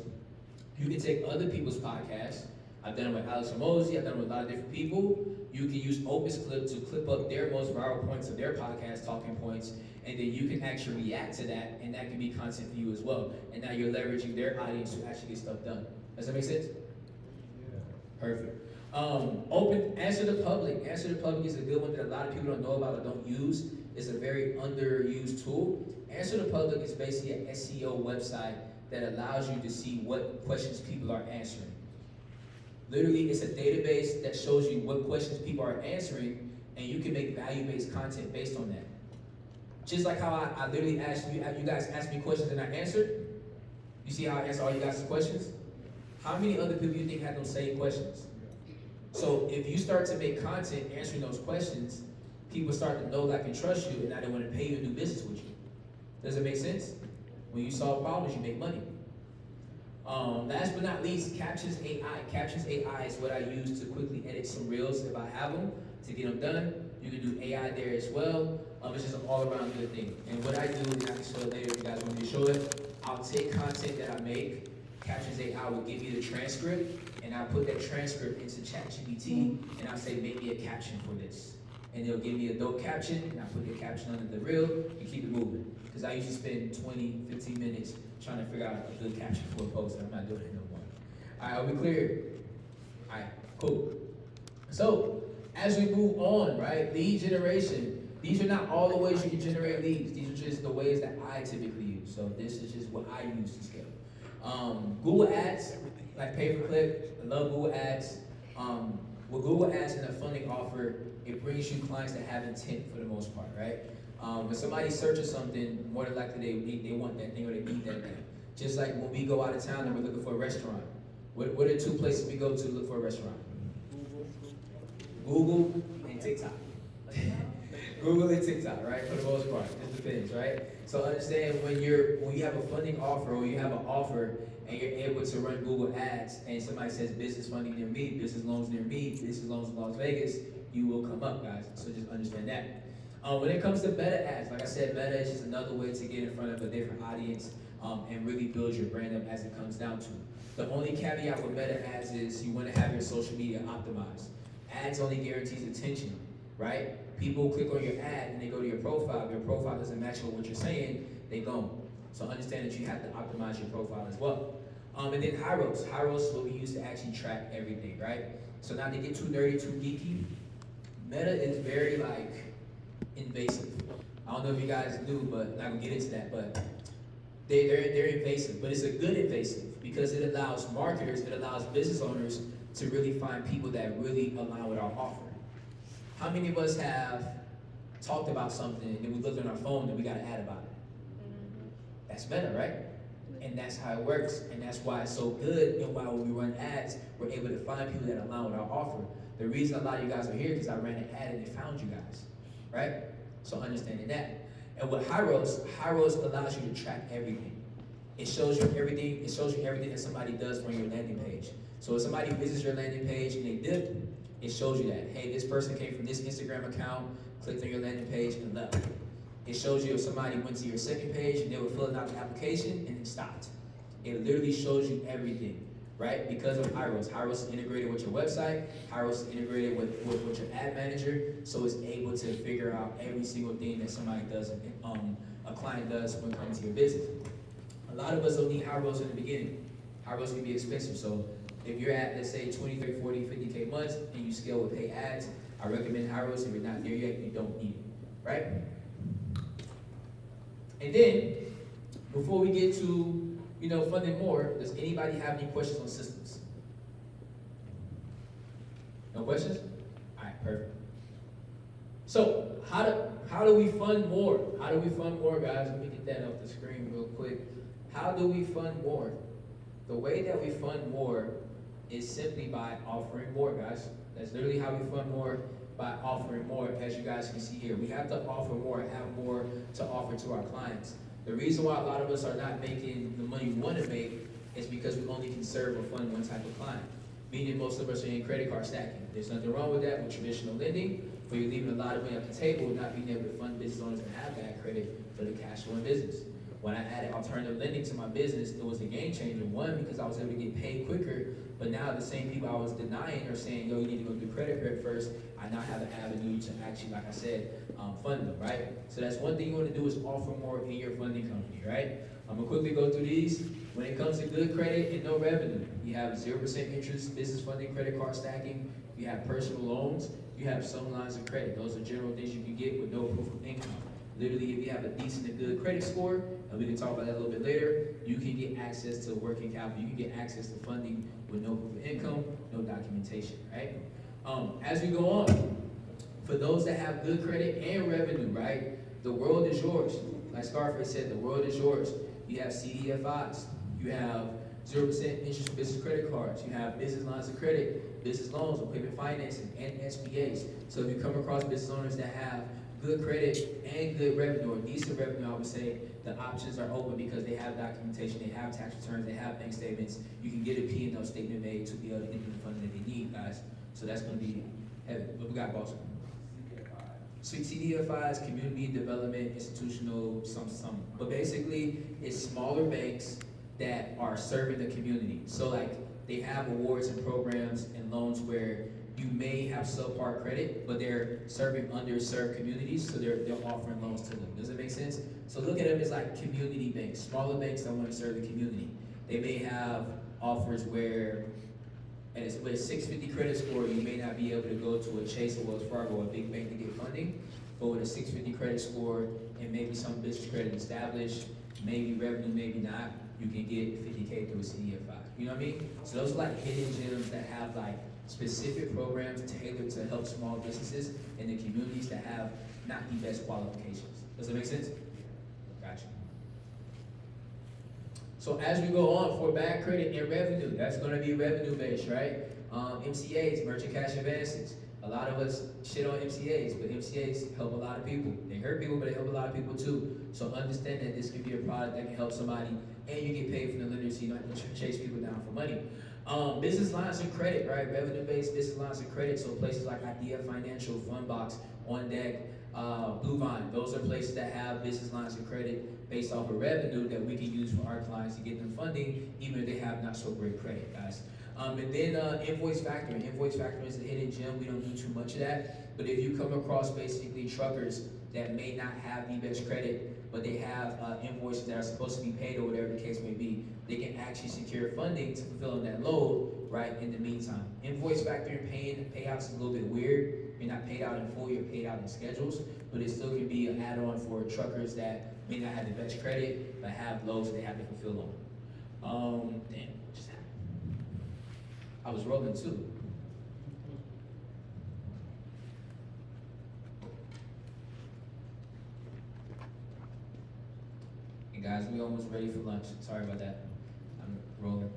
you can take other people's podcasts. I've done it with Alex Hormozy, I've done it with a lot of different people. You can use Opus Clip to clip up their most viral points of their podcast talking points, and then you can actually react to that, and that can be content for you as well. And now you're leveraging their audience to actually get stuff done. Does that make sense? Yeah. Perfect. Answer the Public. Answer the Public is a good one that a lot of people don't know about or don't use. It's a very underused tool. Answer the Public is basically an SEO website that allows you to see what questions people are answering. Literally, it's a database that shows you what questions people are answering, and you can make value-based content based on that. Just like how I literally asked you guys asked me questions and I answered. You see how I answer all you guys' questions? How many other people you think had those same questions? So if you start to make content answering those questions, people start to know, like, and trust you, and now they want to pay you to do business with you. Does it make sense? When you solve problems, you make money. Last but not least, Captions AI. Captions AI is what I use to quickly edit some reels if I have them, to get them done. You can do AI there as well. It's just an all-around good thing. And what I do, and I can show it later if you guys want me to show it, I'll take content that I make, Captions AI will give me the transcript, and I'll put that transcript into ChatGPT, and I'll say, make me a caption for this. And they'll give me a dope caption, and I'll put the caption under the reel, and keep it moving. Because I usually spend 20, 15 minutes trying to figure out a good caption for a post, and I'm not doing it no more. All right, are we clear? All right, cool. So, as we move on, right, lead generation. These are not all the ways you can generate leads. These are just the ways that I typically use. So this is just what I use to scale. Google Ads, like pay-per-click, I love Google Ads. With Google Ads and a funding offer, it brings you clients that have intent for the most part, right? When somebody searches something, more than likely they want that thing or they need that thing. Just like when we go out of town and we're looking for a restaurant. What are two places we go to look for a restaurant? Google and TikTok. Google and TikTok, right? For the most part, it depends, right? So understand when you have a funding offer or you have an offer and you're able to run Google Ads and somebody says business funding near me, business loans near me, business loans in Las Vegas, you will come up, guys. So just understand that. When it comes to meta ads, like I said, meta is just another way to get in front of a different audience and really build your brand up as it comes down to. The only caveat with meta ads is you want to have your social media optimized. Ads only guarantees attention, right? People click on your ad and they go to your profile. If your profile doesn't match with what you're saying, they go. So understand that you have to optimize your profile as well. And then Hyros. Hyros is what we use to actually track everything, right? So not to get too nerdy, too geeky, Meta is very invasive. I don't know if you guys knew, but I'm not gonna get into that, but they're invasive, but it's a good invasive because it allows marketers, it allows business owners to really find people that really align with our offer. How many of us have talked about something and then we looked on our phone and we got an ad about it? That's Meta, right? And that's how it works, and that's why it's so good, and why when we run ads, we're able to find people that align with our offer. The reason a lot of you guys are here is because I ran an ad and it found you guys, right? So understanding that. And with Hyros allows you to track everything. It shows you everything. It shows you everything that somebody does on your landing page. So if somebody visits your landing page and they dip, it shows you that, hey, this person came from this Instagram account, clicked on your landing page and left. It shows you if somebody went to your second page and they were filling out the application and it stopped. It literally shows you everything, right? Because of Hyros. Hyros is integrated with your website. Hyros is integrated with your ad manager, so it's able to figure out every single thing that somebody does, a client does when it comes to your business. A lot of us don't need Hyros in the beginning. Hyros can be expensive, so if you're at, let's say, 20, 30, 40, 50K months and you scale with paid ads, I recommend Hyros. If you're not there yet, you don't need it, right? And then, before we get to, funding more, does anybody have any questions on systems? No questions? All right, perfect. So, how do we fund more? How do we fund more, guys? Let me get that off the screen real quick. How do we fund more? The way that we fund more is simply by offering more, guys. That's literally how we fund more, by offering more, as you guys can see here. We have to offer more, have more to offer to our clients. The reason why a lot of us are not making the money we want to make is because we only can serve or fund one type of client. Meaning most of us are in credit card stacking. There's nothing wrong with that with traditional lending, but you're leaving a lot of money on the table, not being able to fund business owners that have bad credit for the cash flowing business. When I added alternative lending to my business, it was a game changer. One, because I was able to get paid quicker, but now the same people I was denying or saying, yo, you need to go do credit first, I now have an avenue to actually, like I said, fund them, right? So that's one thing you want to do is offer more in your funding company, right? I'm gonna quickly go through these. When it comes to good credit and no revenue, you have 0% interest, business funding, credit card stacking, you have personal loans, you have some lines of credit. Those are general things you can get with no proof of income. Literally, if you have a decent and good credit score, and we can talk about that a little bit later, you can get access to working capital. You can get access to funding with no proof of income, no documentation, right? As we go on, for those that have good credit and revenue, right, the world is yours. Like Scarface said, the world is yours. You have CDFIs, you have 0% interest business credit cards, you have business lines of credit, business loans, equipment financing, and SBAs. So if you come across business owners that have good credit and good revenue, or decent revenue, I would say the options are open because they have documentation, they have tax returns, they have bank statements. You can get a P&L statement made to be able to get them the funding that they need, guys. So that's going to be heavy. What we got, boss? CDFIs, community development, institutional, some. But basically, it's smaller banks that are serving the community. So like, they have awards and programs and loans where you may have subpar credit, but they're serving underserved communities, so they're offering loans to them. Does that make sense? So look at them as like community banks, smaller banks that want to serve the community. They may have offers where, with a 650 credit score, you may not be able to go to a Chase or Wells Fargo, a big bank, to get funding, but with a 650 credit score and maybe some business credit established, maybe revenue, maybe not, you can get 50K through a CDFI. You know what I mean? So those are like hidden gems that have like specific programs tailored to help small businesses in the communities that have not the best qualifications. Does that make sense? Gotcha. So as we go on, for bad credit and revenue, that's going to be revenue based, right? MCAs, merchant cash advances. A lot of us shit on MCAs, but MCAs help a lot of people. They hurt people, but they help a lot of people too. So understand that this could be a product that can help somebody, and you get paid from the lender, so you don't have to chase people down for money. Business lines of credit, right? Revenue-based business lines of credit. So places like Idea Financial, Fundbox, On Deck, Blue Vine. Those are places that have business lines of credit based off of revenue that we can use for our clients to get them funding, even if they have not so great credit, guys. And then invoice factoring. Invoice factoring is a hidden gem. We don't do too much of that. But if you come across basically truckers that may not have the best credit, but they have invoices that are supposed to be paid or whatever the case may be, they can actually secure funding to fulfill that load, right, in the meantime. Invoice factoring payouts is a little bit weird. You're not paid out in full, you're paid out in schedules, but it still can be an add-on for truckers that may not have the best credit, but have loads that they have to fulfill on. Damn, what just happened? I was rolling too. And guys, we almost ready for lunch. Sorry about that. I'm rolling.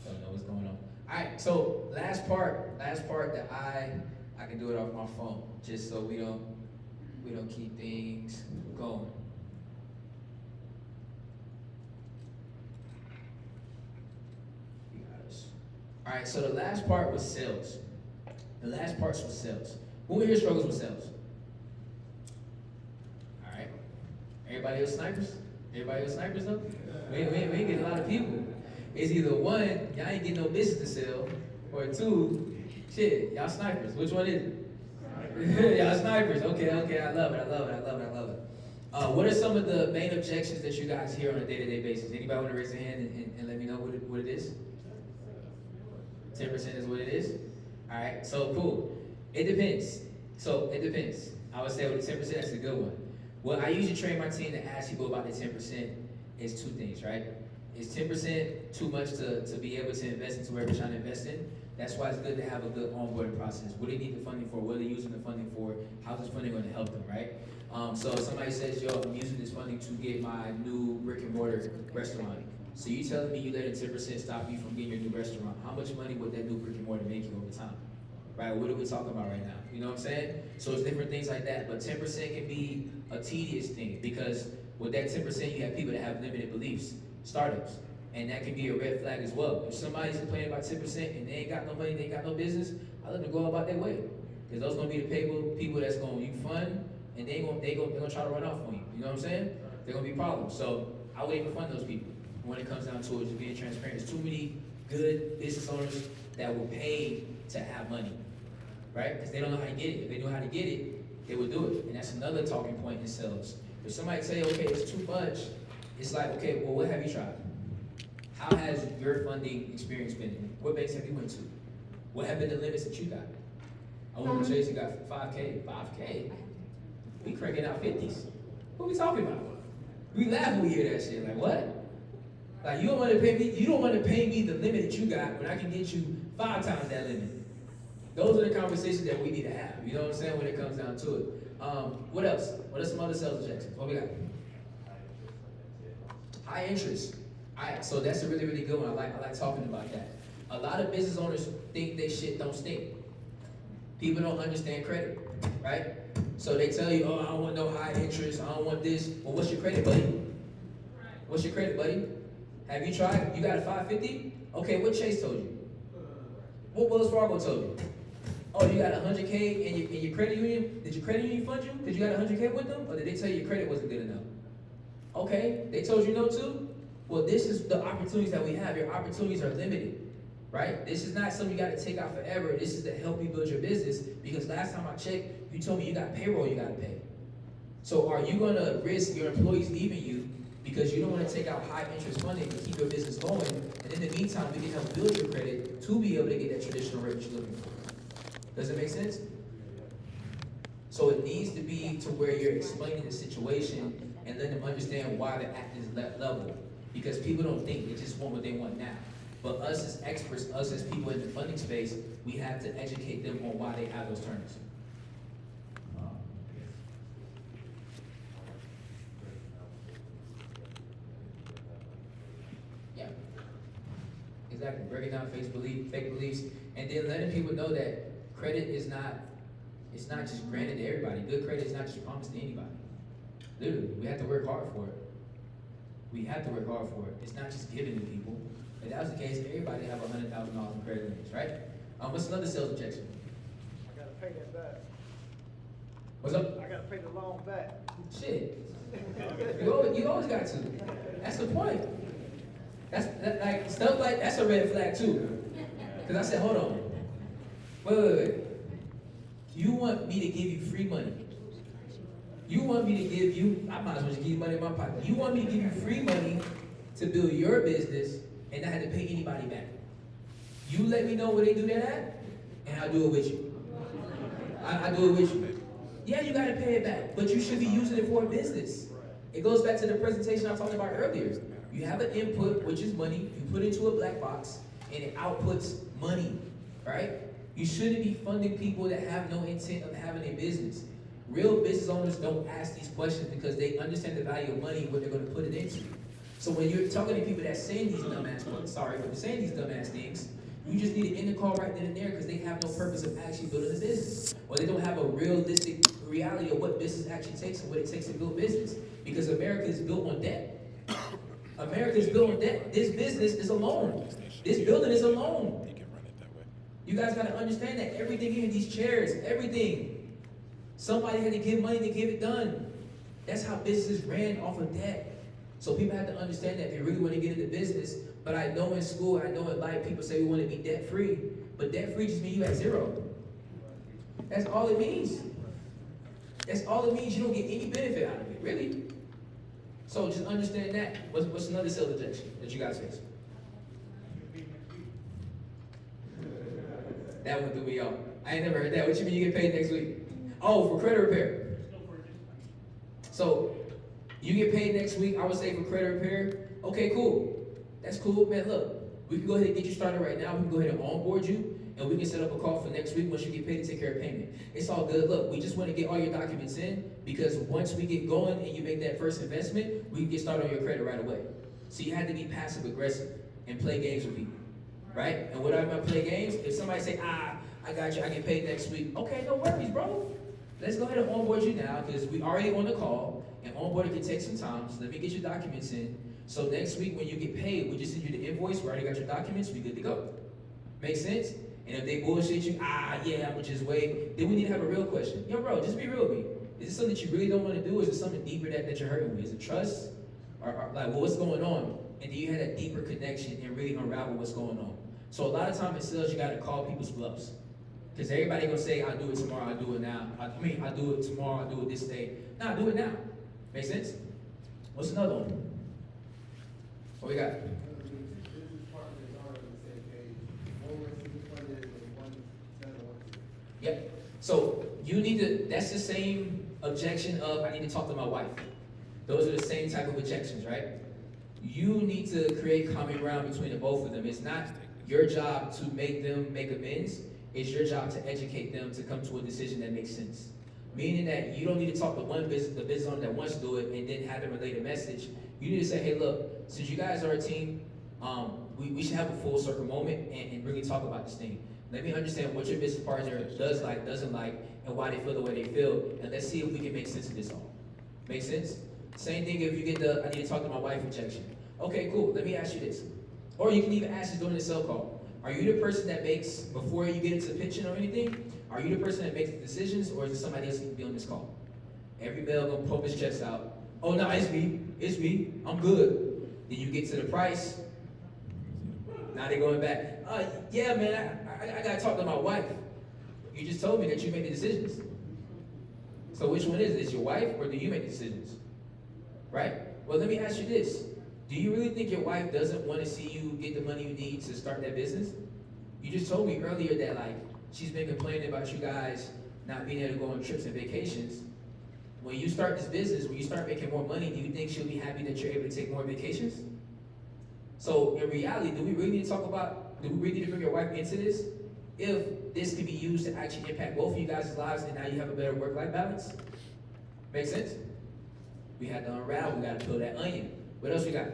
Don't know what's going on. All right, so last part that I can do it off my phone, just so we don't keep things going. All right, so the last part was sales. The last part was sales. Who here struggles with sales? All right. Everybody else snipers? Everybody else snipers though? We ain't get a lot of people. It's either one, y'all ain't getting no business to sell, or two, shit, y'all snipers. Which one is it? Y'all snipers. Okay, I love it. What are some of the main objections that you guys hear on a day-to-day basis? Anybody want to raise their hand and let me know what it is? 10% is what it is? All right, so cool. It depends. I would say with the 10%, that's a good one. What I usually train my team to ask people about the 10% is two things, right? Is 10% too much to be able to invest into wherever you're trying to invest in? That's why it's good to have a good onboarding process. What do they need the funding for? What are they using the funding for? How's this funding going to help them, right? So if somebody says, yo, I'm using this funding to get my new brick and mortar restaurant. So you telling me you letting 10% stop you from getting your new restaurant? How much money would that new brick and mortar make you over time? Right, what are we talking about right now? You know what I'm saying? So it's different things like that, but 10% can be a tedious thing because with that 10%, you have people that have limited beliefs, startups, and that can be a red flag as well. If somebody's complaining about 10% and they ain't got no money, they ain't got no business, I let them go about their way. Because those gonna be the people that's gonna you fund, and they're gonna try to run off on you. You know what I'm saying? They're gonna be problems. So I wouldn't even fund those people. When it comes down to it, just being transparent. There's too many good business owners that will pay to have money, right? Because they don't know how to get it. If they knew how to get it, they would do it. And that's another talking point in sales. If somebody tell you, okay, it's too much, it's like, okay, well, what have you tried? How has your funding experience been? What banks have you went to? What have been the limits that you got? I went to Chase and got 5K. 5K? We cranking out 50s. What we talking about? We laugh when we hear that shit. Like, what? Like, you don't want to pay me the limit that you got when I can get you 5 times that limit. Those are the conversations that we need to have. You know what I'm saying? When it comes down to it. What else? What are some other sales objectives? What we got? High interest. Alright, so that's a really, really good one. I like talking about that. A lot of business owners think they shit don't stink. People don't understand credit, right? So they tell you, oh, I don't want no high interest, I don't want this. Well, what's your credit, buddy? What's your credit, buddy? Have you tried? You got a 550? Okay, what Chase told you? What Wells Fargo told you? Oh, you got 100K in your credit union? Did your credit union fund you? Because you got 100K with them? Or did they tell you your credit wasn't good enough? Okay, they told you no too? Well, this is the opportunities that we have. Your opportunities are limited, right? This is not something you got to take out forever. This is to help you build your business because last time I checked, you told me you got payroll you got to pay. So are you going to risk your employees leaving you because you don't want to take out high interest funding to keep your business going? And in the meantime, we can help build your credit to be able to get that traditional rate that you're looking for. Does it make sense? So it needs to be to where you're explaining the situation and letting them understand why they're at this level. Because people don't think, they just want what they want now. But us as experts, us as people in the funding space, we have to educate them on why they have those terms. Yeah. Exactly. Breaking down fake beliefs, and then letting people know that credit is not, it's not just granted to everybody. Good credit is not just promised to anybody. Literally, we have to work hard for it. We have to work hard for it. It's not just given to people. If that was the case, everybody have $100,000 in credit limits, right? What's another sales objection? I gotta pay that back. What's up? I gotta pay the loan back. Shit. You always got to. That's the point. Like stuff like that's a red flag too. Cause I said, hold on. Wait. You want me to give you free money? You want me to give you, I might as well just give you money in my pocket. You want me to give you free money to build your business and not have to pay anybody back. You let me know where they do that at, and I'll do it with you. I do it with you. Yeah, you gotta pay it back, but you should be using it for a business. It goes back to the presentation I talked about earlier. You have an input, which is money, you put it into a black box, and it outputs money, right? You shouldn't be funding people that have no intent of having a business. Real business owners don't ask these questions because they understand the value of money and what they're going to put it into. So when you're talking to people that's saying these dumbass things, you just need to end the call right then and there because they have no purpose of actually building a business. Or they don't have a realistic reality of what business actually takes and what it takes to build business. Because America is built on debt. America is built on debt. This business is a loan. This building is a loan. You guys got to understand that everything here in these chairs, everything. Somebody had to give money to get it done. That's how businesses ran off of debt. So people have to understand that if they really want to get into business. But I know in school, I know in life, people say we want to be debt free. But debt free just means you at zero. That's all it means. That's all it means. You don't get any benefit out of it, really. So just understand that. What's another sales objection that you guys face? That one threw me off. I ain't never heard that. What you mean you get paid next week? Oh, for credit repair. So, you get paid next week, I would say for credit repair. Okay, cool. That's cool, man. Look, we can go ahead and get you started right now. We can go ahead and onboard you, and we can set up a call for next week once you get paid to take care of payment. It's all good. Look, we just want to get all your documents in because once we get going and you make that first investment, we can get started on your credit right away. So you had to be passive aggressive and play games with people, right? And what I mean by play games, if somebody say, I got you, I get paid next week. Okay, no worries, bro. Let's go ahead and onboard you now because we already on the call and onboarding can take some time. So let me get your documents in. So next week when you get paid, we just send you the invoice. We already got your documents. We good to go. Make sense? And if they bullshit you, yeah, I'm just wait. Then we need to have a real question. Yo, bro, just be real with me. Is this something that you really don't want to do? Or is it something deeper that you're hurting with? Is it trust? Or like, well, what's going on? And do you have that deeper connection and really unravel what's going on? So a lot of times in sales, you got to call people's bluffs. Because everybody gonna say, I'll do it tomorrow, I'll do it now. I'll do it tomorrow, I'll do it this day. Nah, do it now. Make sense? What's another one? What we got? Yep. So you need to, that's the same objection of, I need to talk to my wife. Those are the same type of objections, right? You need to create common ground between the both of them. It's not your job to make them make amends. It's your job to educate them to come to a decision that makes sense. Meaning that you don't need to talk to the business owner that wants to do it and then have them relay the message. You need to say, hey, look, since you guys are a team, we should have a full circle moment and really talk about this thing. Let me understand what your business partner does like, doesn't like, and why they feel the way they feel, and let's see if we can make sense of this all. Make sense? Same thing if you get the, I need to talk to my wife objection. Okay, cool, let me ask you this. Or you can even ask this during the sell call. Are you the person that makes, before you get into pitching or anything, are you the person that makes the decisions, or is it somebody else that can be on this call? Every male gonna poke his chest out. Oh no, it's me, I'm good. Then you get to the price, now they're going back. Yeah man, I gotta talk to my wife. You just told me that you made the decisions. So which one is it? Is your wife, or do you make the decisions? Right? Well, let me ask you this. Do you really think your wife doesn't want to see you get the money you need to start that business? You just told me earlier that like she's been complaining about you guys not being able to go on trips and vacations. When you start this business, when you start making more money, do you think she'll be happy that you're able to take more vacations? So in reality, do we really need to bring your wife into this? If this can be used to actually impact both of you guys' lives and now you have a better work-life balance? Make sense? We had to unravel, we got to peel that onion. What else we got?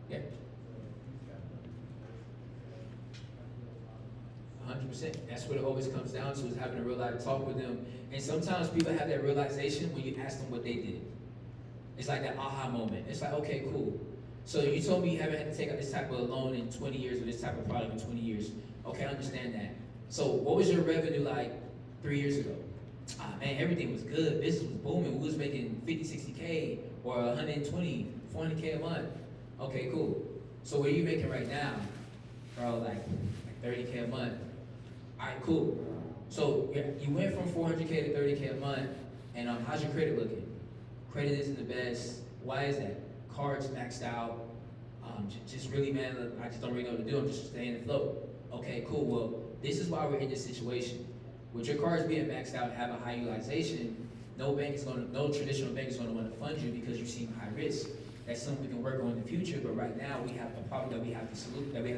Yeah. 100%. That's what it always comes down to, is having a real life talk with them. And sometimes people have that realization when you ask them what they did. It's like that aha moment. It's like, okay, cool. So you told me you haven't had to take out this type of loan in 20 years or this type of product in 20 years. Okay, I understand that. So what was your revenue like 3 years ago? Man, everything was good. Business was booming. We was making 50, 60K or 120, 400K a month. Okay, cool. So what are you making right now? Bro, like 30K a month. All right, cool. So you went from 400K to 30K a month, and how's your credit looking? Credit isn't the best. Why is that? Cards maxed out. Just really, man, I just don't really know what to do. I'm just staying afloat. Okay, cool. Well, this is why we're in this situation. With your cards being maxed out, have a high utilization, no traditional bank is going to want to fund you because you seem high risk. That's something we can work on in the future. But right now, we have a problem that we have to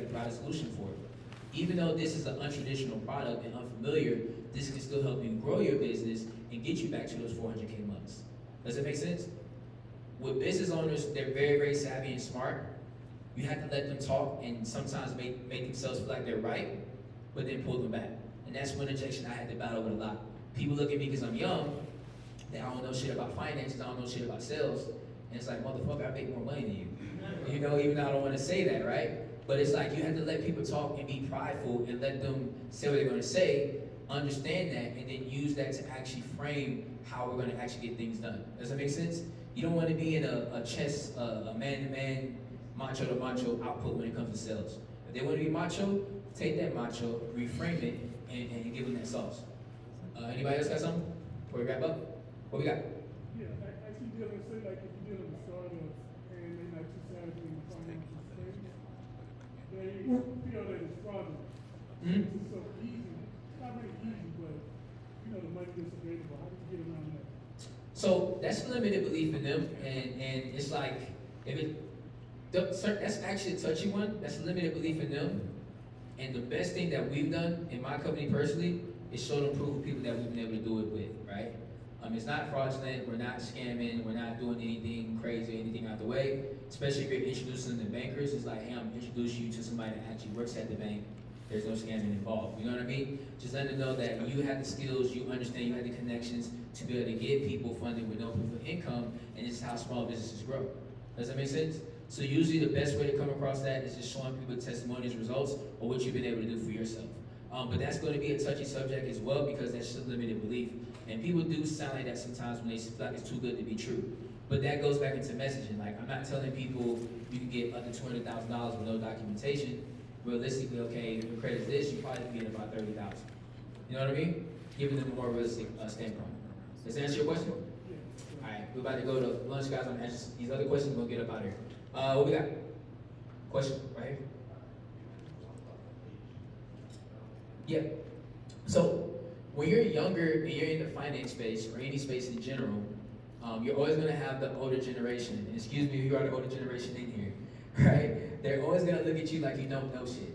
provide a solution for. Even though this is an untraditional product and unfamiliar, this can still help you grow your business and get you back to those 400K months. Does that make sense? With business owners, they're very, very savvy and smart. You have to let them talk and sometimes make themselves feel like they're right, but then pull them back. And that's one objection I had to battle with a lot. People look at me because I'm young, that I don't know shit about finances, I don't know shit about sales, and it's like, motherfucker, I make more money than you. You know, even though I don't want to say that, right? But it's like you have to let people talk and be prideful and let them say what they're going to say, understand that, and then use that to actually frame how we're going to actually get things done. Does that make sense? You don't want to be in a man-to-man, macho-to-macho output when it comes to sales. If they want to be macho, take that macho, reframe it, and give them that sauce. Anybody else got something before we wrap up? What we got? Yeah, actually dealing, say like if you're dealing with startups and they not they feel that it's fraudulent. Mhm. It's so easy, not really easy, but, you know, the money is available, how do you get around that? So that's a limited belief in them, and it's like if it that's actually a touchy one. That's a limited belief in them. And the best thing that we've done in my company personally is show them proof of people that we've been able to do it with, right? It's not fraudulent, we're not scamming, we're not doing anything crazy, anything out the way. Especially if you're introducing them to bankers, it's like, hey, I'm introducing you to somebody that actually works at the bank. There's no scamming involved. You know what I mean? Just let them know that you have the skills, you understand, you have the connections to be able to get people funded with no proof of income, and this is how small businesses grow. Does that make sense? So usually the best way to come across that is just showing people testimonials, results, or what you've been able to do for yourself. But that's going to be a touchy subject as well because that's just limited belief. And people do sound like that sometimes when they feel like it's too good to be true. But that goes back into messaging. Like, I'm not telling people you can get under $200,000 with no documentation. Realistically, okay, if your credit's this, you probably can get about $30,000. You know what I mean? Giving them a more realistic standpoint. Does that answer your question? All right, we're about to go to lunch, guys. I'm gonna answer these other questions. We're gonna get up out of here. What we got? Question right here. Yeah. So when you're younger and you're in the finance space or any space in general, you're always gonna have the older generation. And excuse me if you are the older generation in here, right? They're always gonna look at you like you don't know shit.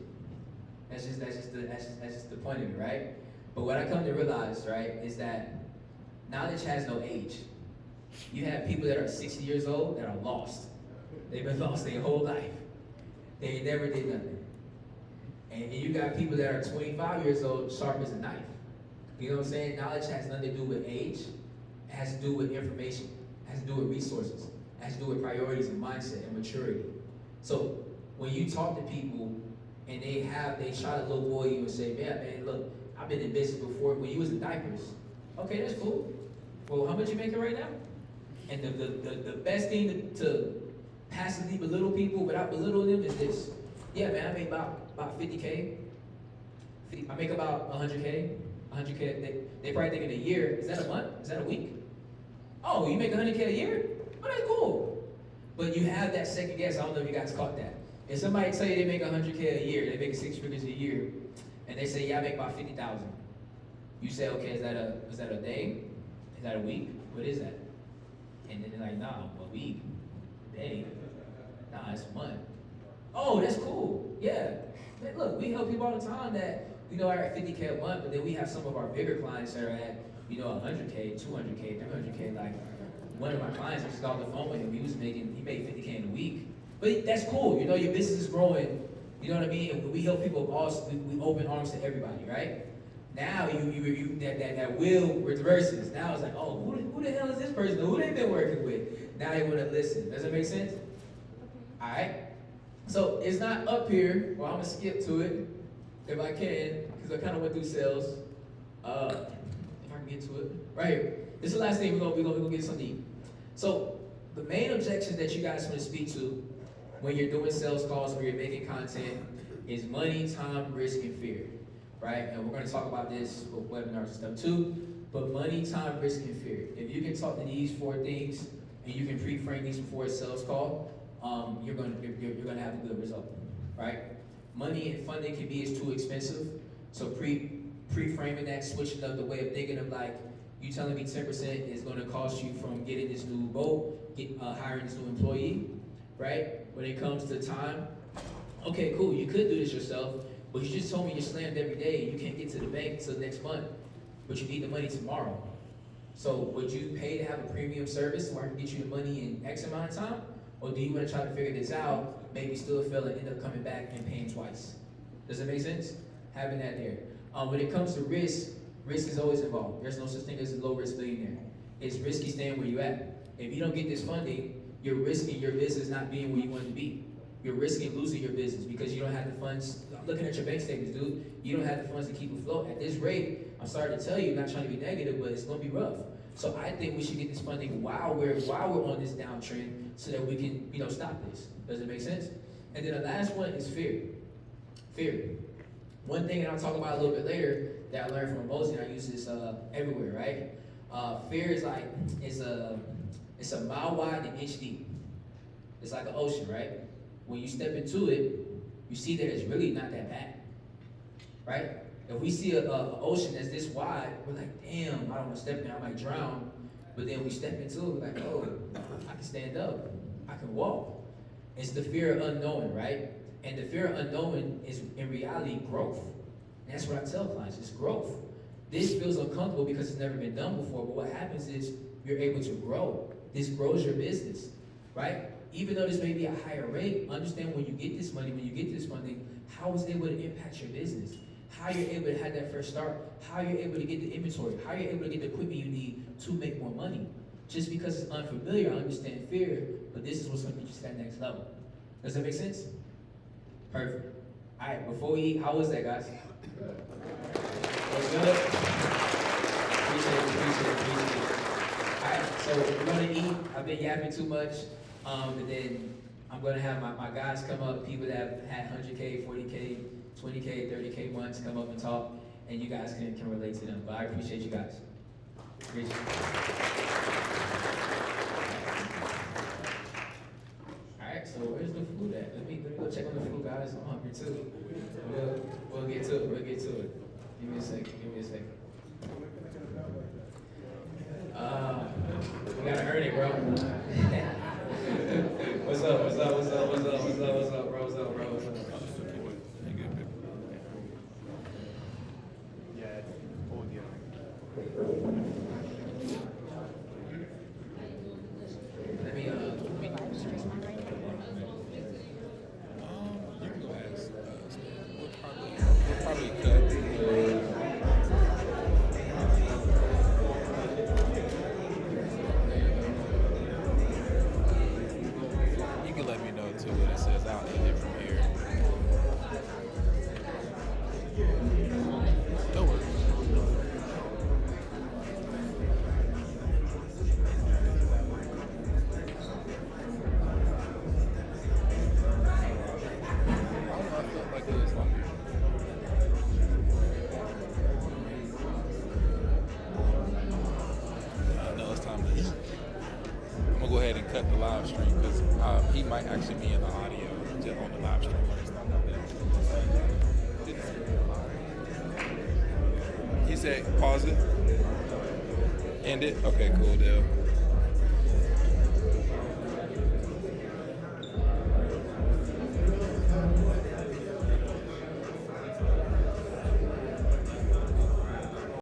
That's just the point of it, right? But what I come to realize, right, is that knowledge has no age. You have people that are 60 years old that are lost. They've been lost their whole life. They never did nothing. And you got people that are 25 years old, sharp as a knife. You know what I'm saying? Knowledge has nothing to do with age. It has to do with information. It has to do with resources. It has to do with priorities and mindset and maturity. So when you talk to people and they try to lowball you and say, man, look, I've been in business before when you was in diapers. Okay, that's cool. Well, how much you making right now? And the best thing to passively belittle people without belittling them is this. Yeah, man, I make about 50K. I make about 100K. 100K. They probably think in a year. Is that a month? Is that a week? Oh, you make 100K a year? Oh, that's cool. But you have that second guess. I don't know if you guys caught that. If somebody tell you they make 100K a year, they make 6 figures a year, and they say, yeah, I make about 50,000. You say, okay, is that a day? Is that a week? What is that? And then they're like, nah, a week, a day. Nah, it's a month. Oh, that's cool. Yeah. Man, look, we help people all the time that, are at 50K a month, but then we have some of our bigger clients that are at, 100K, 200K, 300K. Like, one of my clients, I just got off the phone with him, he made 50K in a week. But that's cool, your business is growing, you know what I mean? And we help people, we open arms to everybody, right? Now that wheel reverses. Now it's like, oh, who the hell is this person? Who they been working with? Now they want to listen. Does that make sense? All right. So it's not up here. Well, I'm gonna skip to it if I can, because I kind of went through sales. If I can get to it, right here. This is the last thing we're gonna get some deep. So the main objections that you guys want to speak to when you're doing sales calls, when you're making content, is money, time, risk, and fear. Right? And we're going to talk about this with webinars and stuff too. But money, time, risk, and fear. If you can talk to these 4 things and you can pre-frame these before a sales call, you're going to have a good result. Right? Money and funding can be as too expensive. So pre-framing that, switching up the way of thinking of like, you telling me 10% is going to cost you from getting this new boat, hiring this new employee. Right? When it comes to time, okay, cool, you could do this yourself. But you just told me you're slammed every day and you can't get to the bank until next month, but you need the money tomorrow. So would you pay to have a premium service where I can get you the money in X amount of time? Or do you want to try to figure this out, maybe still fail and end up coming back and paying twice? Does that make sense? Having that there. When it comes to risk is always involved. There's no such thing as a low risk billionaire. It's risky staying where you at. If you don't get this funding, you're risking your business not being where you want to be. You're risking losing your business because you don't have the funds. I'm looking at your bank statements, dude. You don't have the funds to keep afloat. At this rate, I'm sorry to tell you, not trying to be negative, but it's gonna be rough. So I think we should get this funding while we're on this downtrend so that we can, stop this. Does it make sense? And then the last one is fear. Fear. One thing that I'll talk about a little bit later that I learned from Mosey, and I use this everywhere, right? Fear is like, it's a mile wide and inch deep. It's like an ocean, right? When you step into it, you see that it's really not that bad, right? If we see a ocean that's this wide, we're like, damn, I don't want to step in, I might drown. But then we step into it, we're like, oh, I can stand up, I can walk. It's the fear of unknowing, right? And the fear of unknowing is in reality growth. And that's what I tell clients, it's growth. This feels uncomfortable because it's never been done before, but what happens is you're able to grow. This grows your business, right? Even though this may be a higher rate, understand when you get this money, when you get this funding, how it's able to impact your business. How you're able to have that first start, how you're able to get the inventory, how you're able to get the equipment you need to make more money. Just because it's unfamiliar, I understand fear, but this is what's gonna get you to that next level. Does that make sense? Perfect. All right, before we eat, how was that, guys? Was good? Appreciate it. All right, so we're gonna eat. I've been yapping too much, and then I'm gonna have my guys come up, people that have had 100K, 40K, 20K, 30K months come up and talk, and you guys can relate to them. But I appreciate you guys. Appreciate you. All right, so where's the food at? Let me go check on the food, guys. I'm hungry too. We'll get to it. Give me a second. We gotta earn it, bro. What's up, bro? Let me You can go ask. We'll probably cut. You can let me know too what it says. I'll end it from here. Don't worry. Go ahead and cut the live stream because he might actually be in the audio just on the live stream or stuff like that. He said, pause it, end it. Okay, cool deal.